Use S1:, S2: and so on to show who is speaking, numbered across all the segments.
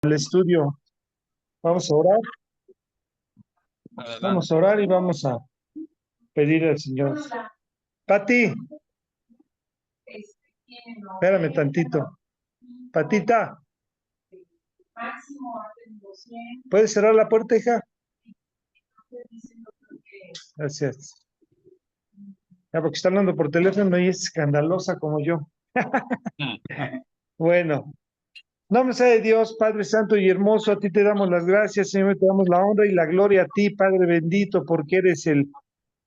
S1: El estudio. Vamos a orar,
S2: Adelante.
S1: vamos a orar y vamos a pedir al Señor. Pati, espérame tantito. Patita, ¿puedes cerrar la puerta, hija? Gracias. Ya, porque está hablando por teléfono y es escandalosa como yo. Bueno, nombre sea de Dios, Padre Santo y Hermoso, a ti te damos las gracias, Señor, te damos la honra y la gloria a ti, Padre bendito, porque eres el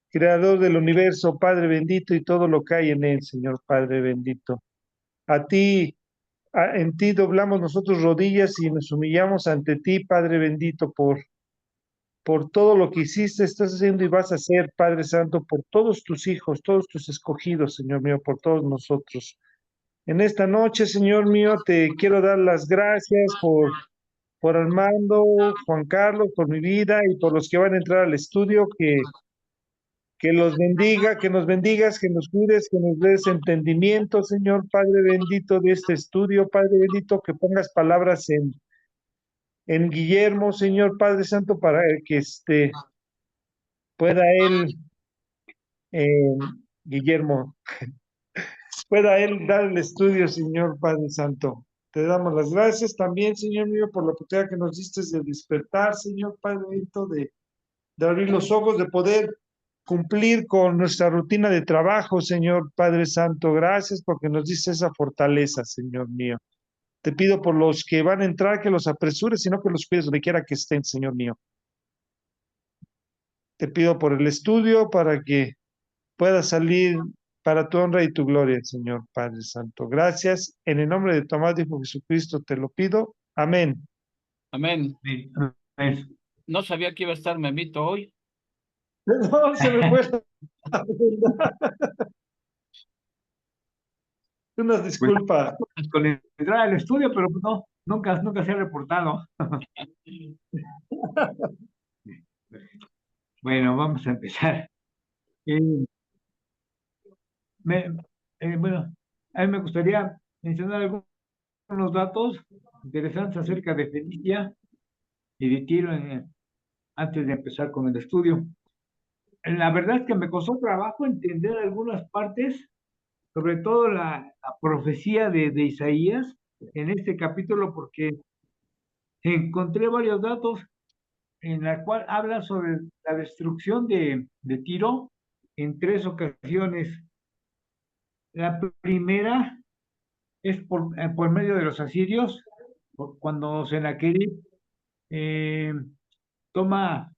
S1: creador del universo, Padre bendito, y todo lo que hay en él, Señor Padre bendito. A ti, en ti doblamos nosotros rodillas y nos humillamos ante ti, Padre bendito, por todo lo que hiciste, estás haciendo y vas a hacer, Padre Santo, por todos tus hijos, todos tus escogidos, Señor mío, por todos nosotros. En esta noche, Señor mío, te quiero dar las gracias por Armando, Juan Carlos, por mi vida y por los que van a entrar al estudio, que los bendiga, que nos bendigas, que nos cuides, que nos des entendimiento, Señor Padre bendito de este estudio, Padre bendito, que pongas palabras en Guillermo, Señor Padre Santo, para que pueda él, eh, Guillermo, pueda él dar el estudio, Señor Padre Santo. Te damos las gracias también, Señor mío, por la oportunidad que nos diste de despertar, Señor Padre bendito, de abrir los ojos, de poder cumplir con nuestra rutina de trabajo, Señor Padre Santo. Gracias porque nos diste esa fortaleza, Señor mío. Te pido por los que van a entrar que los apresures, sino que los cuides donde quiera que estén, Señor mío. Te pido por el estudio para que pueda salir para tu honra y tu gloria, Señor Padre Santo. Gracias. En el nombre de tu amado Hijo Jesucristo te lo pido. Amén.
S2: Amén.
S3: Sí, amén.
S2: No sabía que iba a estar Memito hoy.
S1: No, se me fue. Una
S3: Pues
S1: disculpa.
S3: con entrar al estudio, pero pues no, nunca se ha reportado. Bueno, vamos a empezar. Eh, me- bueno, a mí me gustaría mencionar algunos datos interesantes acerca de Fenicia y de Tiro antes de empezar con el estudio. La verdad es que me costó trabajo entender algunas partes, sobre todo la profecía de Isaías en este capítulo, porque encontré varios datos en la cual habla sobre la destrucción de Tiro en tres ocasiones. La primera es por medio de los asirios, cuando Sennacherib eh, toma,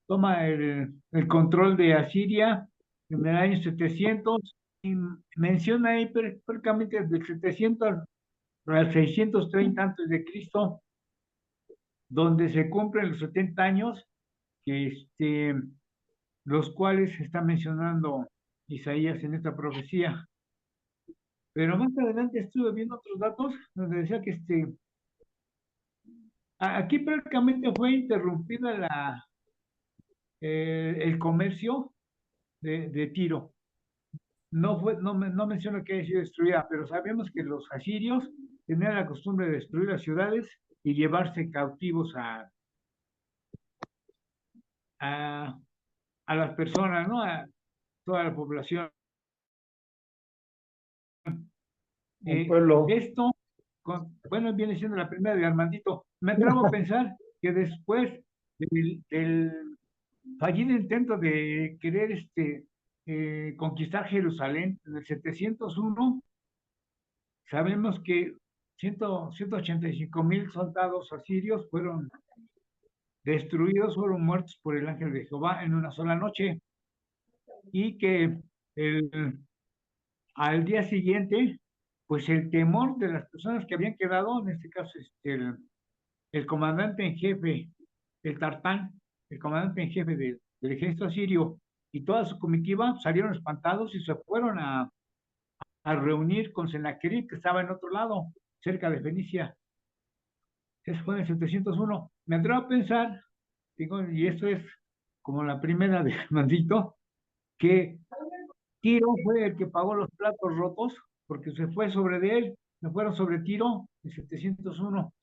S3: toma el control de Asiria en el año 700 y menciona ahí prácticamente del 700 al 630 antes de Cristo, donde se cumplen los 70 años que los cuales está mencionando Isaías en esta profecía. Pero más adelante estuve viendo otros datos donde decía que aquí prácticamente fue interrumpida el comercio de Tiro. No menciona que haya sido destruida, pero sabemos que los asirios tenían la costumbre de destruir las ciudades y llevarse cautivos a, a las personas, ¿no? A toda la población.
S1: Un pueblo.
S3: Esto, bueno, viene siendo la primera de Armandito. Me atrevo a pensar que después del fallido intento de querer conquistar Jerusalén en el 701, sabemos que 185,000 soldados asirios fueron destruidos, fueron muertos por el ángel de Jehová en una sola noche, y que el, al día siguiente, pues el temor de las personas que habían quedado, en este caso el comandante en jefe, el Tartán, el comandante en jefe del ejército asirio, y toda su comitiva salieron espantados y se fueron a reunir con Sennacherib, que estaba en otro lado, cerca de Fenicia. Eso fue en el 701. Me atrevo a pensar, digo, y esto es como la primera de Maldito, que Tiro fue el que pagó los platos rotos, porque se fue sobre de él, se fueron sobre Tiro en 701.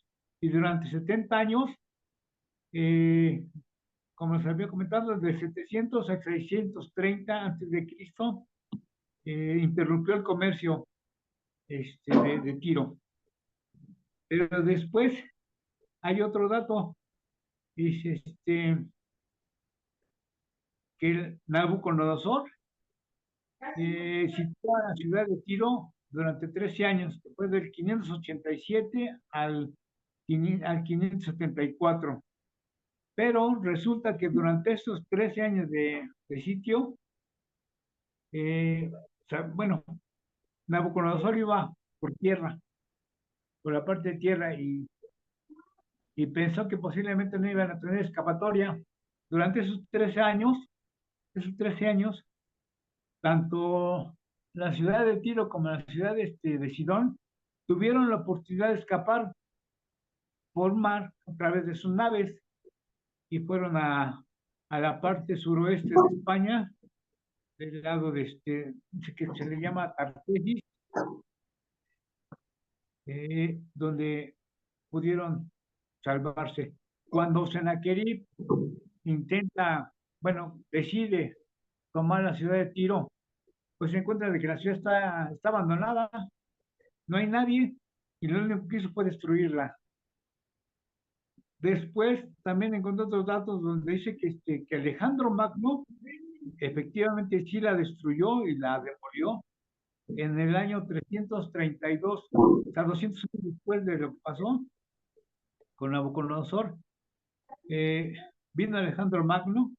S3: y durante 70 años, como les había comentado, desde 700 a 630 antes de Cristo, interrumpió el comercio de Tiro. Pero después hay otro dato, dice que Nabucodonosor situó a la ciudad de Tiro durante 13 años, después del 587 al 574. Pero resulta que durante estos 13 años de sitio, o sea, bueno, Nabucodonosor iba por tierra, por la parte de tierra, y pensó que posiblemente no iban a tener escapatoria. Durante esos 13 años, tanto la ciudad de Tiro como la ciudad de Sidón tuvieron la oportunidad de escapar por mar a través de sus naves y fueron a la parte suroeste de España, del lado que se le llama Tartesis, donde pudieron salvarse. Cuando Sennacherib decide tomar la ciudad de Tiro, pues se encuentra de que la ciudad está abandonada, no hay nadie, y lo único que hizo fue destruirla. Después también encontré otros datos donde dice que Alejandro Magno efectivamente sí la destruyó y la demolió en el año 332, o sea, 200 años después de lo que pasó con Nabucodonosor. Vino Alejandro Magno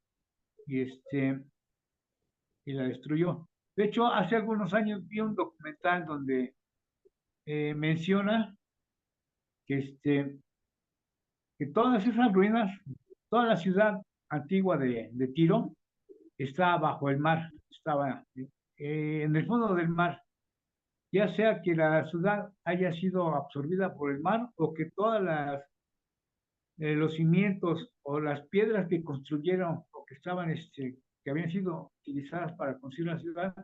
S3: y, y la destruyó. De hecho, hace algunos años vi un documental donde menciona que, que todas esas ruinas, toda la ciudad antigua de Tiro, está bajo el mar, estaba en el fondo del mar, ya sea que la ciudad haya sido absorbida por el mar o que todas los cimientos o las piedras que construyeron o que estaban, que habían sido utilizadas para construir la ciudad,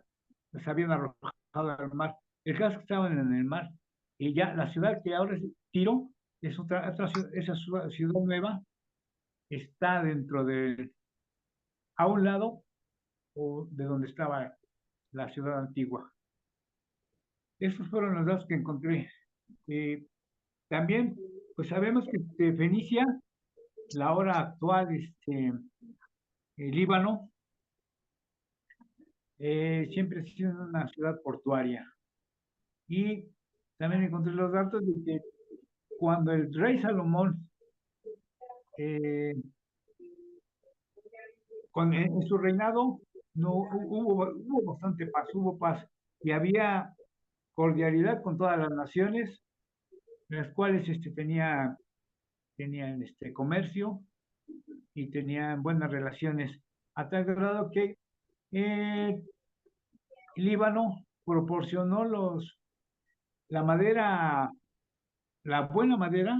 S3: las habían arrojado al mar. El caso es que estaban en el mar y ya la ciudad que ahora es Tiro, es otra ciudad, esa ciudad nueva está dentro a un lado o de donde estaba la ciudad antigua. Estos fueron los datos que encontré. También, pues sabemos que Fenicia, la hora actual, Líbano, siempre ha sido una ciudad portuaria. Y también encontré los datos de que cuando el rey Salomón, en su reinado, no hubo bastante paz, hubo paz, y había cordialidad con todas las naciones, las cuales tenían comercio y tenían buenas relaciones, a tal grado que Líbano proporcionó la madera, la buena madera,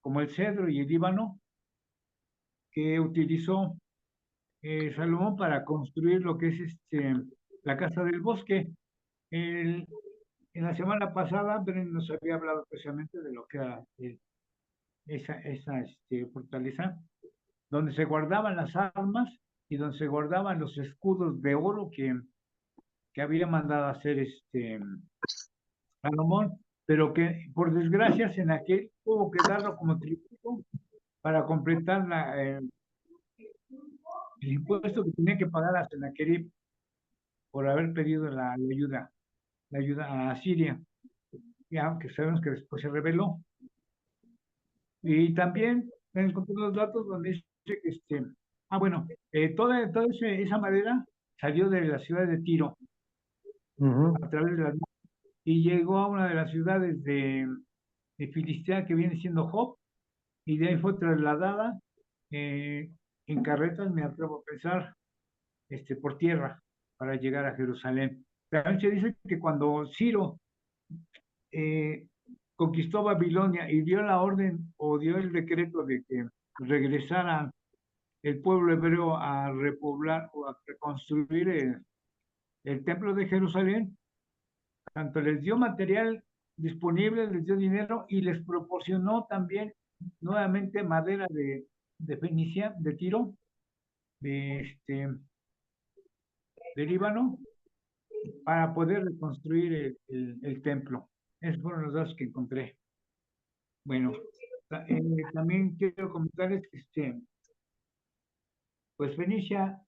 S3: como el cedro y el líbano, que utilizó Salomón para construir lo que es la Casa del Bosque. En la semana pasada, Bren nos había hablado precisamente de lo que era esa fortaleza, donde se guardaban las armas y donde se guardaban los escudos de oro que había mandado a hacer Salomón, pero que por desgracia en aquel tuvo que darlo como tributo para completar el impuesto que tenía que pagar a Sennacherib por haber pedido la ayuda a Siria, ya que sabemos que después se rebeló. Y también encontré los datos donde dice que toda esa madera salió de la ciudad de Tiro a través de las y llegó a una de las ciudades de Filistea que viene siendo Job, y de ahí fue trasladada en carretas, me atrevo a pensar, por tierra para llegar a Jerusalén. También se dice que cuando Ciro conquistó Babilonia y dio la orden o dio el decreto de que regresara el pueblo hebreo a repoblar o a reconstruir el templo de Jerusalén, tanto les dio material disponibles, les dio dinero y les proporcionó también nuevamente madera de Fenicia, de Tiro, de Líbano, para poder reconstruir el templo. Esos fueron los datos que encontré. Bueno, también quiero comentarles que pues Fenicia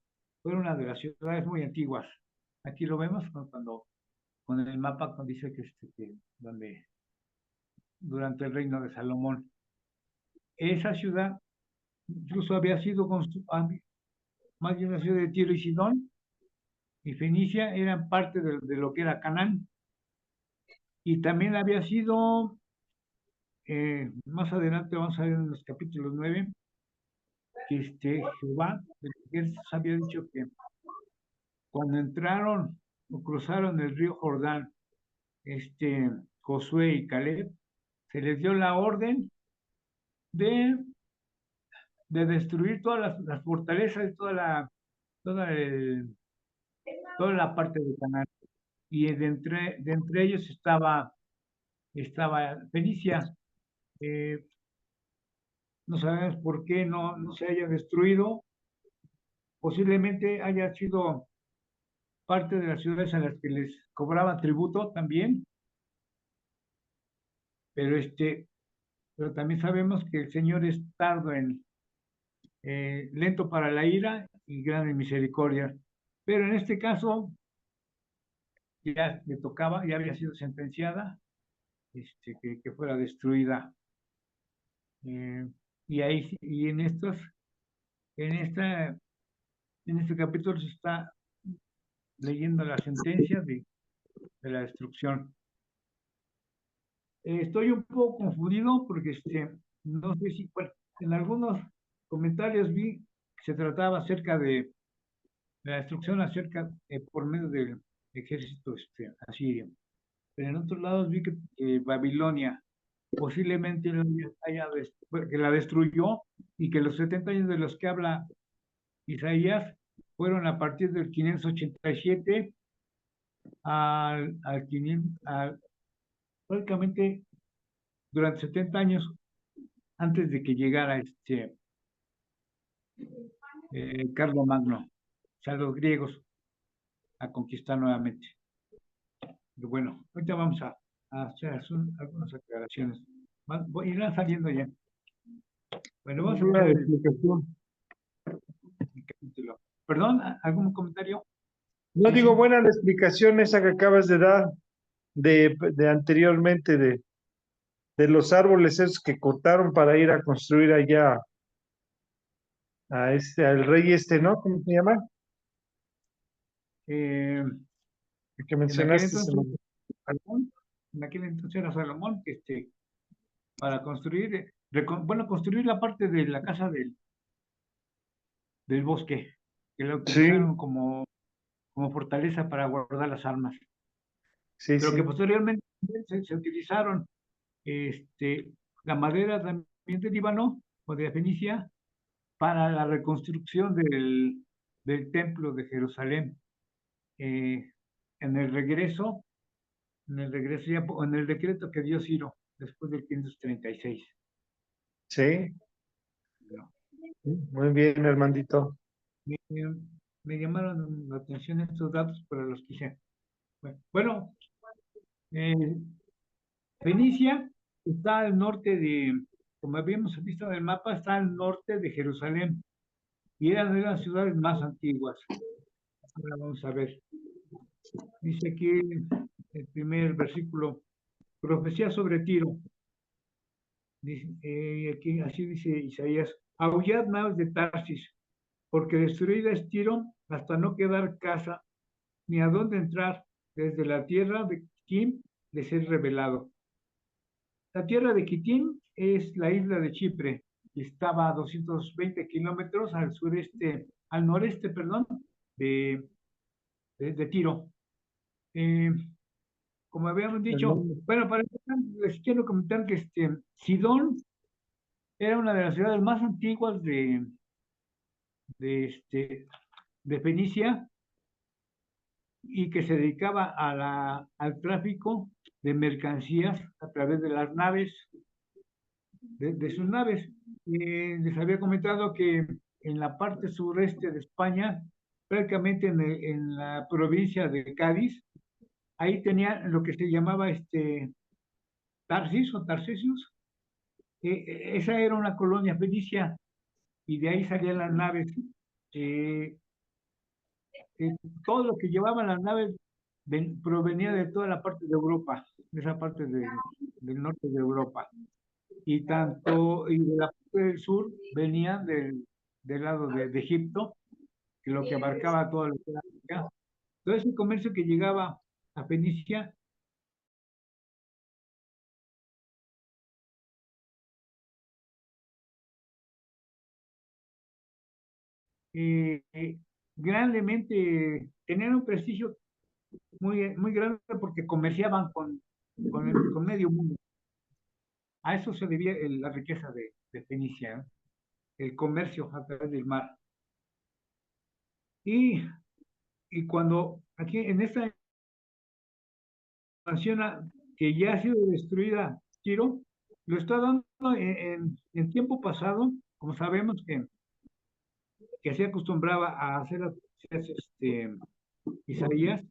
S3: fue una de las ciudades muy antiguas. Aquí lo vemos cuando con el mapa cuando dice que donde durante el reino de Salomón. Esa ciudad incluso había sido más bien la ciudad de Tiro y Sidón y Fenicia eran parte de lo que era Canaán. Y también había sido, más adelante vamos a ver en los capítulos 9, que Jehová había dicho que cuando entraron o cruzaron el río Jordán, Josué y Caleb, se les dio la orden de, de destruir todas las fortalezas, toda, el, toda la parte de Canaán. Y de entre ellos estaba Fenicia. No sabemos por qué no se haya destruido. Posiblemente haya sido parte de las ciudades a las que les cobraba tributo también, pero pero también sabemos que el Señor es tardo lento para la ira y grande en misericordia. Pero en este caso ya le tocaba, ya había sido sentenciada, que fuera destruida. Y ahí, y en este capítulo se está leyendo la sentencia de la destrucción. Estoy un poco confundido porque no sé si, bueno, en algunos comentarios vi que se trataba acerca de la destrucción por medio del ejército asirio. Pero en otros lados vi que Babilonia posiblemente que la destruyó y que los 70 años de los que habla Isaías fueron a partir del 587 al 500, prácticamente durante 70 años antes de que llegara Carlos Magno, o sea, los griegos a conquistar nuevamente. Pero bueno, ahorita vamos a hacer algunas aclaraciones. Irán saliendo ya. Bueno, vamos a
S1: Una
S3: ver
S1: explicación.
S3: el capítulo. ¿Perdón? ¿Algún comentario?
S1: No
S3: Sí,
S1: digo,
S3: sí.
S1: buena la explicación esa que acabas de dar de anteriormente de los árboles esos que cortaron para ir a construir allá al rey ¿no? ¿Cómo se llama?
S3: Eh,
S1: El que
S3: en aquel
S1: mencionaste.
S3: entonces, Salomón, en aquel entonces era Salomón, para construir, construir la parte de la casa del bosque, que la
S1: Sí,
S3: utilizaron como fortaleza para guardar las armas,
S1: sí,
S3: pero que
S1: sí.
S3: posteriormente se utilizaron la madera también de Líbano o de Fenicia para la reconstrucción del templo de Jerusalén. Eh, en el regreso, en el decreto que dio Ciro después del 536.
S1: Sí,
S3: ¿No?
S1: muy bien, hermandito.
S3: Me, me llamaron la atención estos datos, pero los quise. Bueno, eh, Fenicia está al norte como habíamos visto en el mapa, está al norte de Jerusalén y era de las ciudades más antiguas. Ahora vamos a ver. Dice aquí el primer versículo, profecía sobre Tiro. Dice, aquí, así dice Isaías, aullad naves de Tarsis, porque destruida es Tiro hasta no quedar casa, ni a dónde entrar, desde la tierra de Kim les es revelado. La tierra de Kitim es la isla de Chipre, y estaba a 220 kilómetros al noreste, perdón, de Tiro. Como habíamos dicho,
S1: Hermano.
S3: bueno, para empezar, les quiero comentar que Sidón era una de las ciudades más antiguas de, este, de Fenicia y que se dedicaba al tráfico de mercancías a través de las naves, de sus naves. Les había comentado que en la parte sureste de España, prácticamente en la provincia de Cádiz, ahí tenían lo que se llamaba Tarsis o Tarsesius. Esa era una colonia fenicia y de ahí salían las naves. Eh, Todo lo que llevaban las naves provenía de toda la parte de Europa, de esa parte del norte de Europa. Y de la parte del sur venían del lado de Egipto, que lo que abarcaba todo lo que era África. Todo ese comercio que llegaba a Fenicia eh, eh, grandemente tenían un prestigio muy grande porque comerciaban con medio mundo. A eso se debía la riqueza de Fenicia, ¿no? El comercio a través del mar. Y, y cuando aquí en esta menciona que ya ha sido destruida Tiro, lo está dando en tiempo pasado, como sabemos que se acostumbraba a hacer las profecías, Isaías,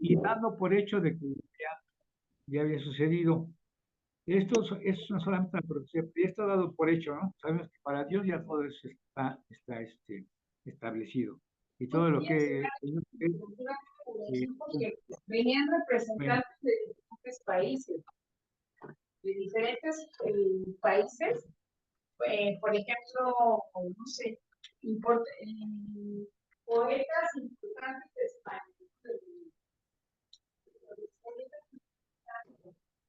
S3: y dando por hecho de que ya había sucedido. Es no solamente una profecía, ya está dado por hecho, ¿no? Sabemos que para Dios ya todo eso está establecido. Y todo lo que
S4: porque venían representantes de diferentes países, por ejemplo, no sé, poetas importantes de España.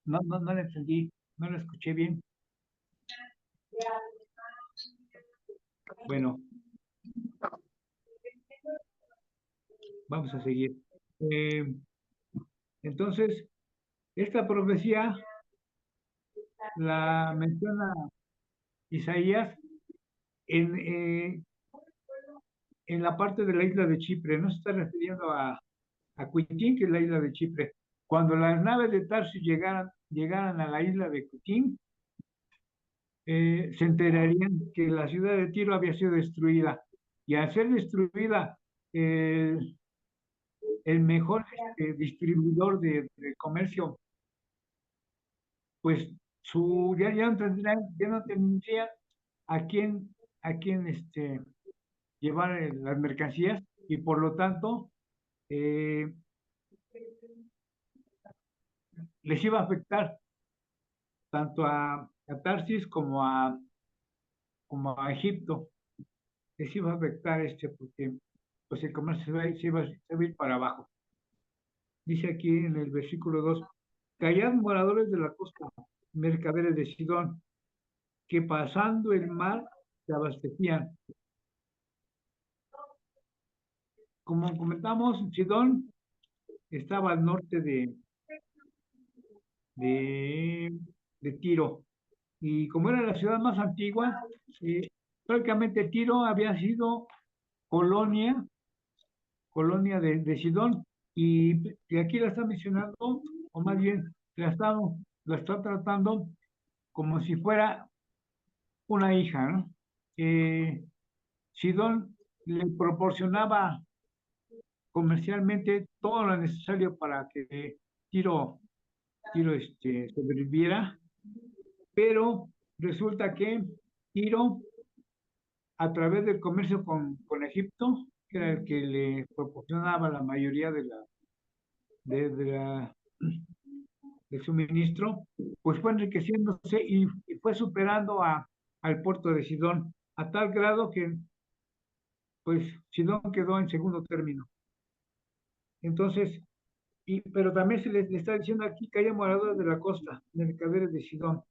S3: no lo entendí, no lo escuché bien. Bueno, vamos a seguir. Entonces, esta profecía la menciona Isaías en la parte de la isla de Chipre. No se está refiriendo a Cuitín, que es la isla de Chipre. Cuando las naves de Tarsis llegaran a la isla de Cuitín, se enterarían que la ciudad de Tiro había sido destruida. Y al ser destruida, el mejor distribuidor de comercio, pues ya no tendría a quién llevar las mercancías y por lo tanto eh, les iba a afectar tanto a Tarsis como a Egipto. Les iba a afectar porque pues el comercio se iba a ir para abajo. Dice aquí en el versículo 2: callad moradores de la costa, mercaderes de Sidón, que pasando el mar se abastecían. Como comentamos, Sidón estaba al norte de Tiro. Y como era la ciudad más antigua, prácticamente Tiro había sido colonia de Sidón. Y aquí la está mencionando, o más bien la está tratando como si fuera una hija, ¿no? Sidón le proporcionaba comercialmente todo lo necesario para que Tiro sobreviviera, pero resulta que Tiro, a través del comercio con Egipto, que era el que le proporcionaba la mayoría del suministro, pues fue enriqueciéndose y fue superando al puerto de Sidón, a tal grado que pues Sidón quedó en segundo término. Entonces, pero también le está diciendo aquí que haya moradores de la costa, mercaderes de Sidón,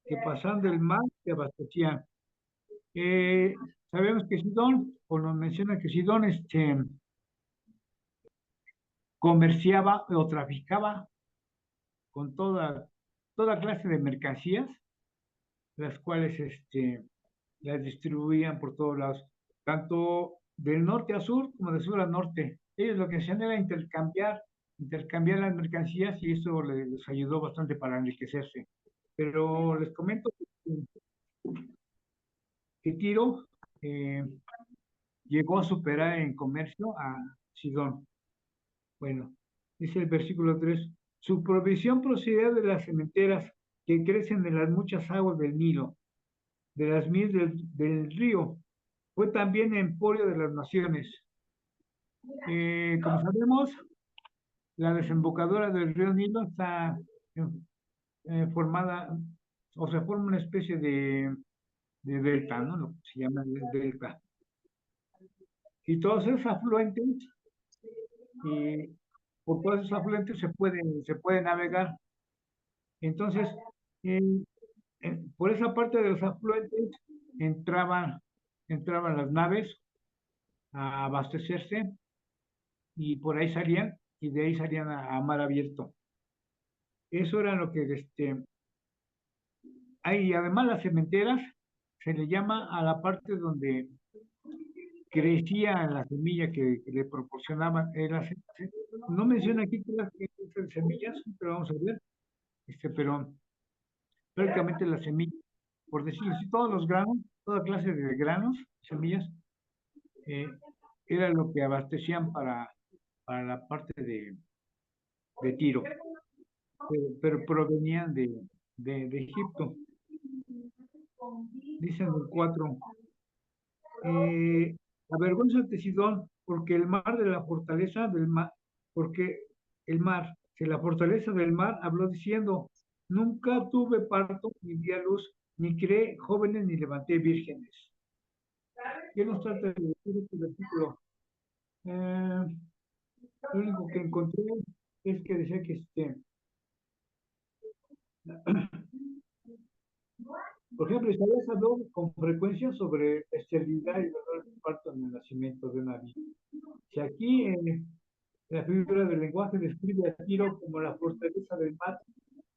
S3: que pasando el mar se abastecían. Sabemos que Sidón, o nos menciona que Sidón comerciaba o traficaba con toda clase de mercancías, las cuales las distribuían por todos lados, tanto del norte a sur como de sur a norte. Ellos lo que hacían era intercambiar intercambiar las mercancías y eso les ayudó bastante para enriquecerse. Pero les comento que Tiro llegó a superar en comercio a Sidón. Bueno, dice el versículo 3, su provisión procedía de las sementeras que crecen en las muchas aguas del Nilo, de las miles del río. Fue también emporio de las naciones. Como sabemos, la desembocadura del río Nilo está formada, o sea, forma una especie de delta, ¿no? Lo que se llama delta. Y todos esos afluentes, por todos esos afluentes se puede navegar. Entonces, eh, por esa parte de los afluentes entraban las naves a abastecerse y por ahí salían y de ahí salían a mar abierto. Eso era lo que hay. Además, las cementeras se le llama a la parte donde crecía la semilla que le proporcionaban. No menciona aquí todas las semillas, pero vamos a ver. Pero prácticamente las semillas, por decirlo así, todos los granos, toda clase de granos, semillas, eh, era lo que abastecían para la parte de Tiro, pero provenían de Egipto. Dicen el 4, avergüénzate Sidón, porque el mar de la fortaleza del mar, porque el mar, de la fortaleza del mar, habló diciendo, nunca tuve parto, ni di a luz, ni creé jóvenes, ni levanté vírgenes. ¿Qué nos trata de decir este versículo? Lo único que encontré es que decía que por ejemplo, Isaías habló con frecuencia sobre esterilidad y dolor de parto en el nacimiento de una vida. Si aquí la figura del lenguaje describe a Tiro como la fortaleza del mar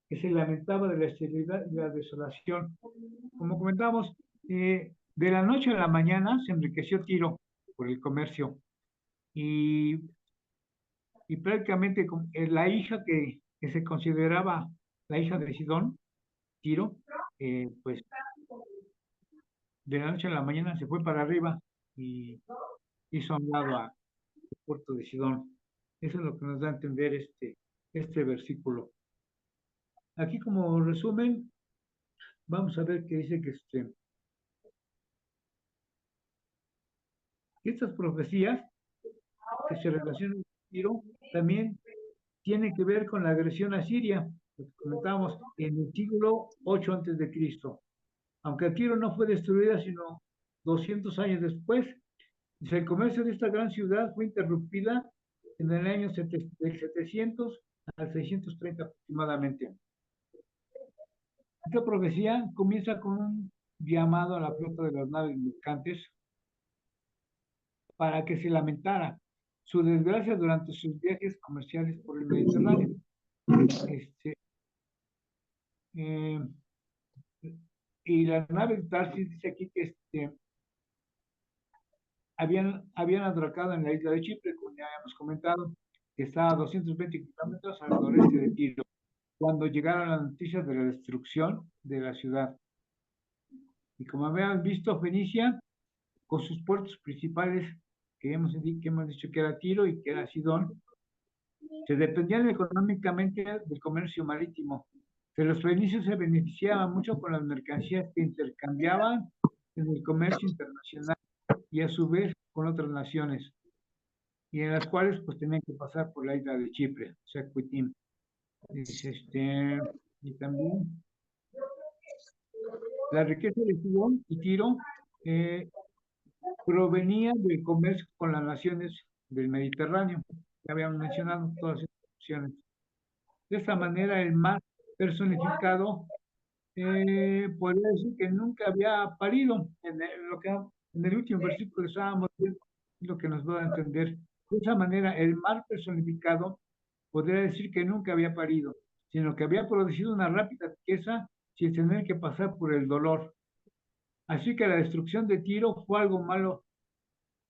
S3: que se lamentaba de la esterilidad y la desolación. Como comentamos, de la noche a la mañana se enriqueció Tiro por el comercio y, y prácticamente la hija que se consideraba la hija de Sidón, Tiro, pues de la noche a la mañana se fue para arriba y hizo a un lado a puerto de Sidón. Eso es lo que nos da a entender este versículo. Aquí como resumen, vamos a ver que dice que estas profecías que se relacionan con Tiro también tienen que ver con la agresión a Siria, lo que comentábamos en el siglo 8 antes de Cristo. Aunque Tiro no fue destruida sino 200 años después, el comercio de esta gran ciudad fue interrumpida en el año del 700 al 630 aproximadamente. Esta profecía comienza con un llamado a la flota de las naves mercantes para que se lamentara su desgracia durante sus viajes comerciales por el Mediterráneo. Y la nave de Tarsis dice aquí que habían atracado en la isla de Chipre, como ya hemos comentado, que está a 220 kilómetros al noreste de Tiro, cuando llegaron las noticias de la destrucción de la ciudad. Y como habían visto, Fenicia, con sus puertos principales, que hemos dicho que era Tiro y que era Sidón, se dependían económicamente del comercio marítimo. Los fenicios se beneficiaban mucho con las mercancías que intercambiaban en el comercio internacional y a su vez con otras naciones, y en las cuales pues tenían que pasar por la isla de Chipre, o sea, Cuitín. Y también la riqueza de Sidón y Tiro provenía del comercio con las naciones del Mediterráneo. Ya habíamos mencionado todas estas opciones. De esta manera, el mar personificado podría decir que nunca había parido. En el último versículo estábamos viendo lo que nos va a entender. De esa manera, el mar personificado podría decir que nunca había parido, sino que había producido una rápida riqueza sin tener que pasar por el dolor. Así que la destrucción de Tiro fue algo malo,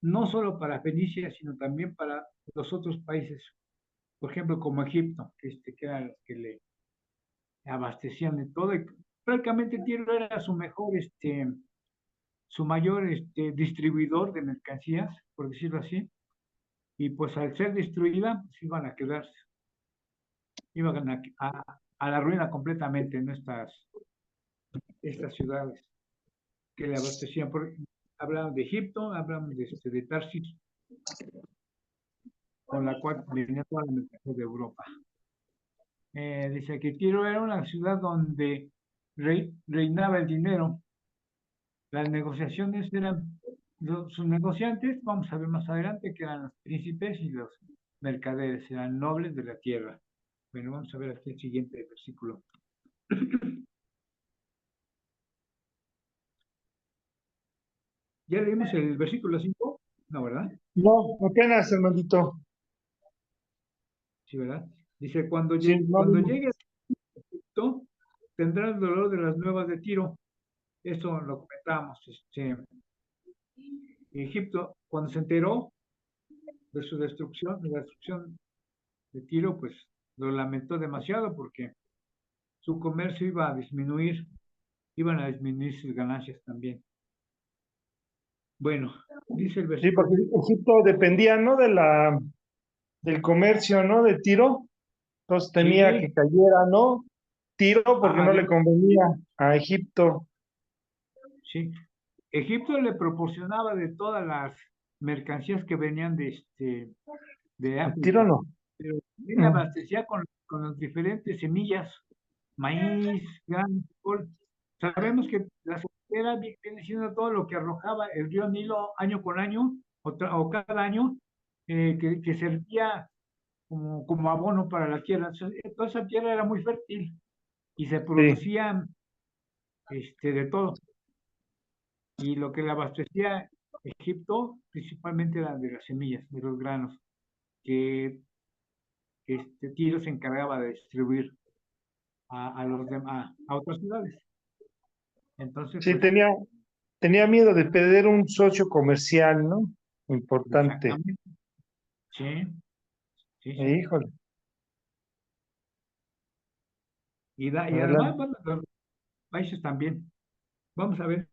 S3: no solo para Fenicia, sino también para los otros países por ejemplo, como Egipto, que eran los que le abastecían de todo, y prácticamente Tiro era su mejor, su mayor distribuidor de mercancías, por decirlo así, y pues al ser destruida, pues iban a quedarse, iban a la ruina completamente en estas ciudades que le abastecían. Hablaban de Egipto, hablaban de Tarsis, con la cual venía toda la mercancía de Europa. Dice que Tiro era una ciudad donde reinaba el dinero. Las negociaciones eran, sus negociantes, vamos a ver más adelante, que eran los príncipes y los mercaderes, eran nobles de la tierra. Bueno, vamos a ver aquí el siguiente versículo. ¿Ya leímos el versículo 5? No, ¿verdad?
S1: No, apenas, hermanito.
S3: Sí, ¿verdad? Dice, cuando
S1: Sí, no,
S3: llegue a Egipto, tendrá el dolor de las nuevas de Tiro. Eso lo comentábamos. Egipto, cuando se enteró de su destrucción, de la destrucción de Tiro, pues lo lamentó demasiado porque su comercio iba a disminuir, iban a disminuir sus ganancias también. Bueno, dice el
S1: sí,
S3: versículo.
S1: porque Egipto dependía, ¿no? Del comercio, ¿no? De Tiro. Entonces temía
S3: Sí,
S1: que cayera, ¿no? Tiro porque no le
S3: además,
S1: convenía a Egipto.
S3: sí. Egipto le proporcionaba de todas las mercancías que venían de
S1: A Tiro
S3: África,
S1: no.
S3: pero él
S1: Mm,
S3: abastecía con las diferentes semillas, maíz, grano, frijol. Sabemos que la frontera viene siendo todo lo que arrojaba el río Nilo año con año, o cada año, que servía como abono para la tierra. Entonces, toda esa tierra era muy fértil y se
S1: sí,
S3: producía de todo. Y lo que le abastecía Egipto principalmente era de las semillas, de los granos, que Tiro se encargaba de distribuir a los demás, a otras ciudades. Entonces,
S1: sí,
S3: pues,
S1: tenía miedo de perder un socio comercial, ¿no? Importante.
S3: exactamente, sí, sí, sí.
S1: Híjole,
S3: Y además,
S1: adelante.
S3: bueno, los países también. Vamos a ver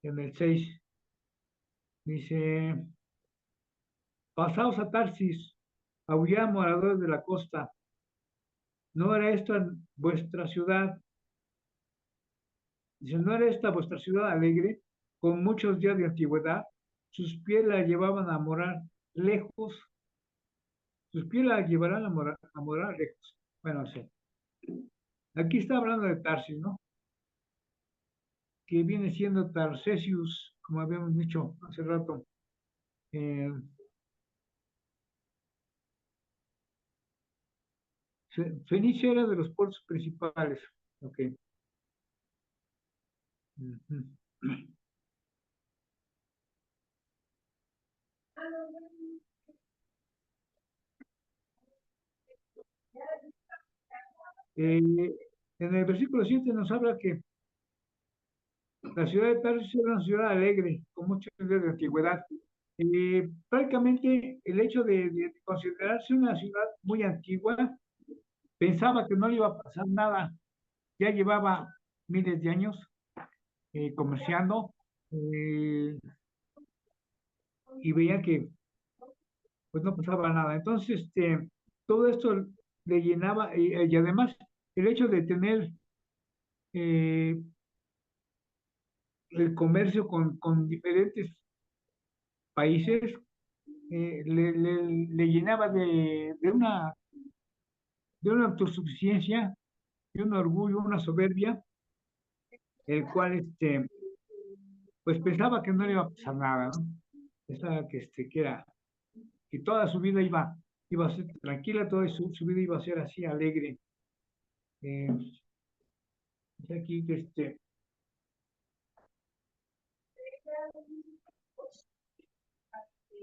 S3: en el 6 dice, pasaos a Tarsis, aullad moradores de la costa, ¿no era esta vuestra ciudad? Dice, ¿no era esta vuestra ciudad alegre, con muchos días de antigüedad? Sus pies la llevaban a morar lejos, sus pies la llevarán a morar lejos. Bueno, sí. Aquí está hablando de Tarsis, ¿no? Que viene siendo Tarsesius, como habíamos dicho hace rato. Eh, Fenicia era de los puertos principales. Ok. Ujú. En el versículo 7 nos habla que la ciudad de Tarsis era una ciudad alegre, con muchos días de antigüedad. Prácticamente el hecho de considerarse una ciudad muy antigua, pensaba que no le iba a pasar nada. Ya llevaba miles de años comerciando, eh, y veía que pues no pasaba nada. Entonces, todo esto le llenaba, y además el hecho de tener eh, el comercio con diferentes países, le llenaba de una autosuficiencia, de un orgullo, una soberbia, el cual pues pensaba que no le iba a pasar nada, ¿no? Pensaba que toda su vida iba a ser tranquila, toda su vida iba a ser así alegre. Eh, Aquí que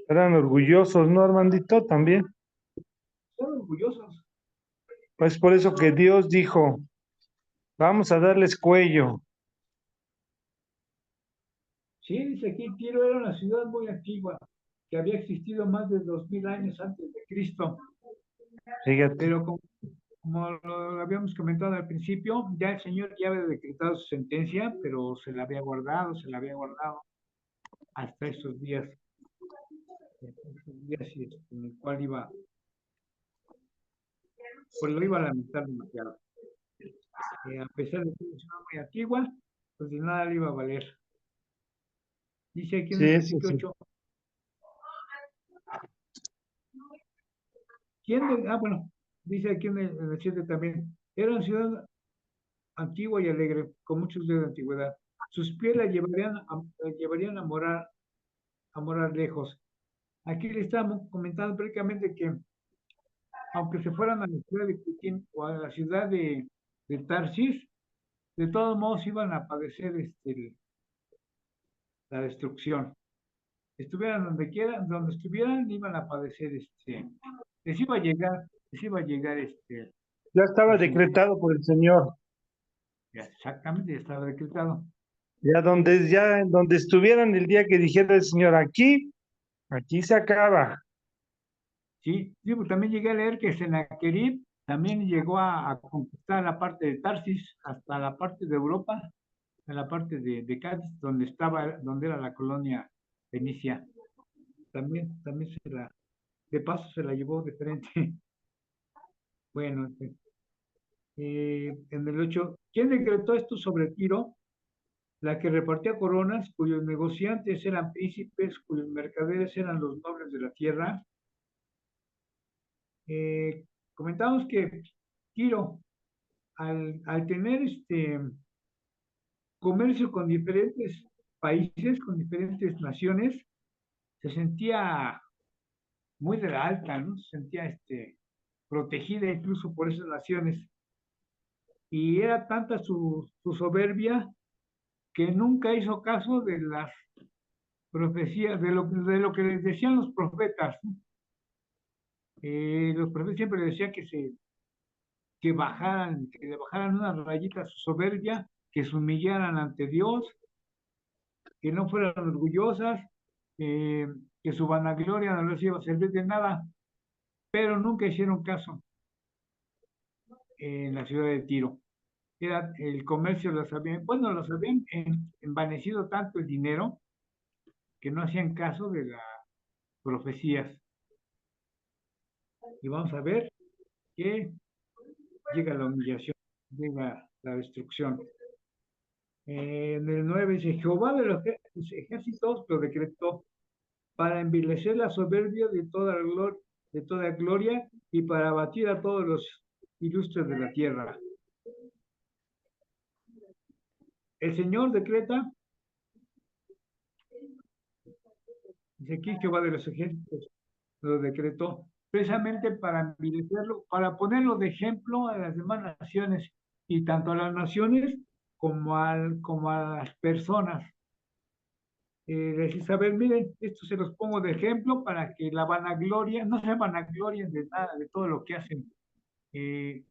S1: Eran orgullosos, ¿no, Armandito? También.
S3: son orgullosos.
S1: Pues por eso que Dios dijo, vamos a darles cuello.
S3: Sí, dice aquí, Tiro era una ciudad muy antigua, que había existido más de 2000 años antes de Cristo.
S1: Fíjate.
S3: Pero como lo habíamos comentado al principio, ya el señor ya había decretado su sentencia, pero se la había guardado hasta estos días en el cual pues lo iba a lamentar demasiado. A pesar de que es una muy antigua, pues de nada le iba a valer. Dice aquí en el
S1: Sí, sí,
S3: versículo
S1: sí.
S3: 8, bueno, dice aquí en el 7 también, era una ciudad antigua y alegre, con muchos días de antigüedad. Sus pies la llevarían a morar lejos. Aquí le estamos comentando prácticamente que aunque se fueran a la ciudad de Putin o a la ciudad de Tarsis, de todos modos iban a padecer la destrucción. Estuvieran donde quieran, donde estuvieran, iban a padecer les iba a llegar
S1: Ya estaba
S3: la sentencia.
S1: decretado por el Señor.
S3: Exactamente, ya estaba decretado.
S1: Ya donde estuvieran el día que dijera el Señor, aquí se acaba.
S3: Sí, sí, pues también llegué a leer que Sennacherib también llegó a conquistar la parte de Tarsis hasta la parte de Europa, en la parte de Cádiz, donde era la colonia fenicia. También de paso se la llevó de frente. Bueno, en el 8, ¿quién decretó esto sobre Tiro? La que repartía coronas, cuyos negociantes eran príncipes, cuyos mercaderes eran los nobles de la tierra. Eh, Comentamos que Tiro, al tener comercio con diferentes países, con diferentes naciones, se sentía muy de la alta, ¿no? Se sentía protegida incluso por esas naciones. Y era tanta su soberbia que nunca hizo caso de las profecías, de lo que les decían los profetas, ¿no? Los profetas siempre decían que le bajaran unas rayitas a su soberbia, que se humillaran ante Dios, que no fueran orgullosas, eh, que su vanagloria no les iba a servir de nada, pero nunca hicieron caso en la ciudad de Tiro. Era el comercio, los habían envanecido tanto el dinero que no hacían caso de las profecías. Y vamos a ver que llega la humillación, llega la destrucción. En el 9 dice, Jehová de los ejércitos lo decretó para envilecer la soberbia de toda gloria y para abatir a todos los ilustres de la tierra. El Señor decreta, dice aquí Jehová de los ejércitos lo decretó, precisamente para envilecerlo, para ponerlo de ejemplo a las demás naciones y tanto a las naciones como a las personas. Decís, a ver, miren, esto se los pongo de ejemplo para que la vanagloria, no se vanaglorien de nada, de todo lo que hacen. Eh,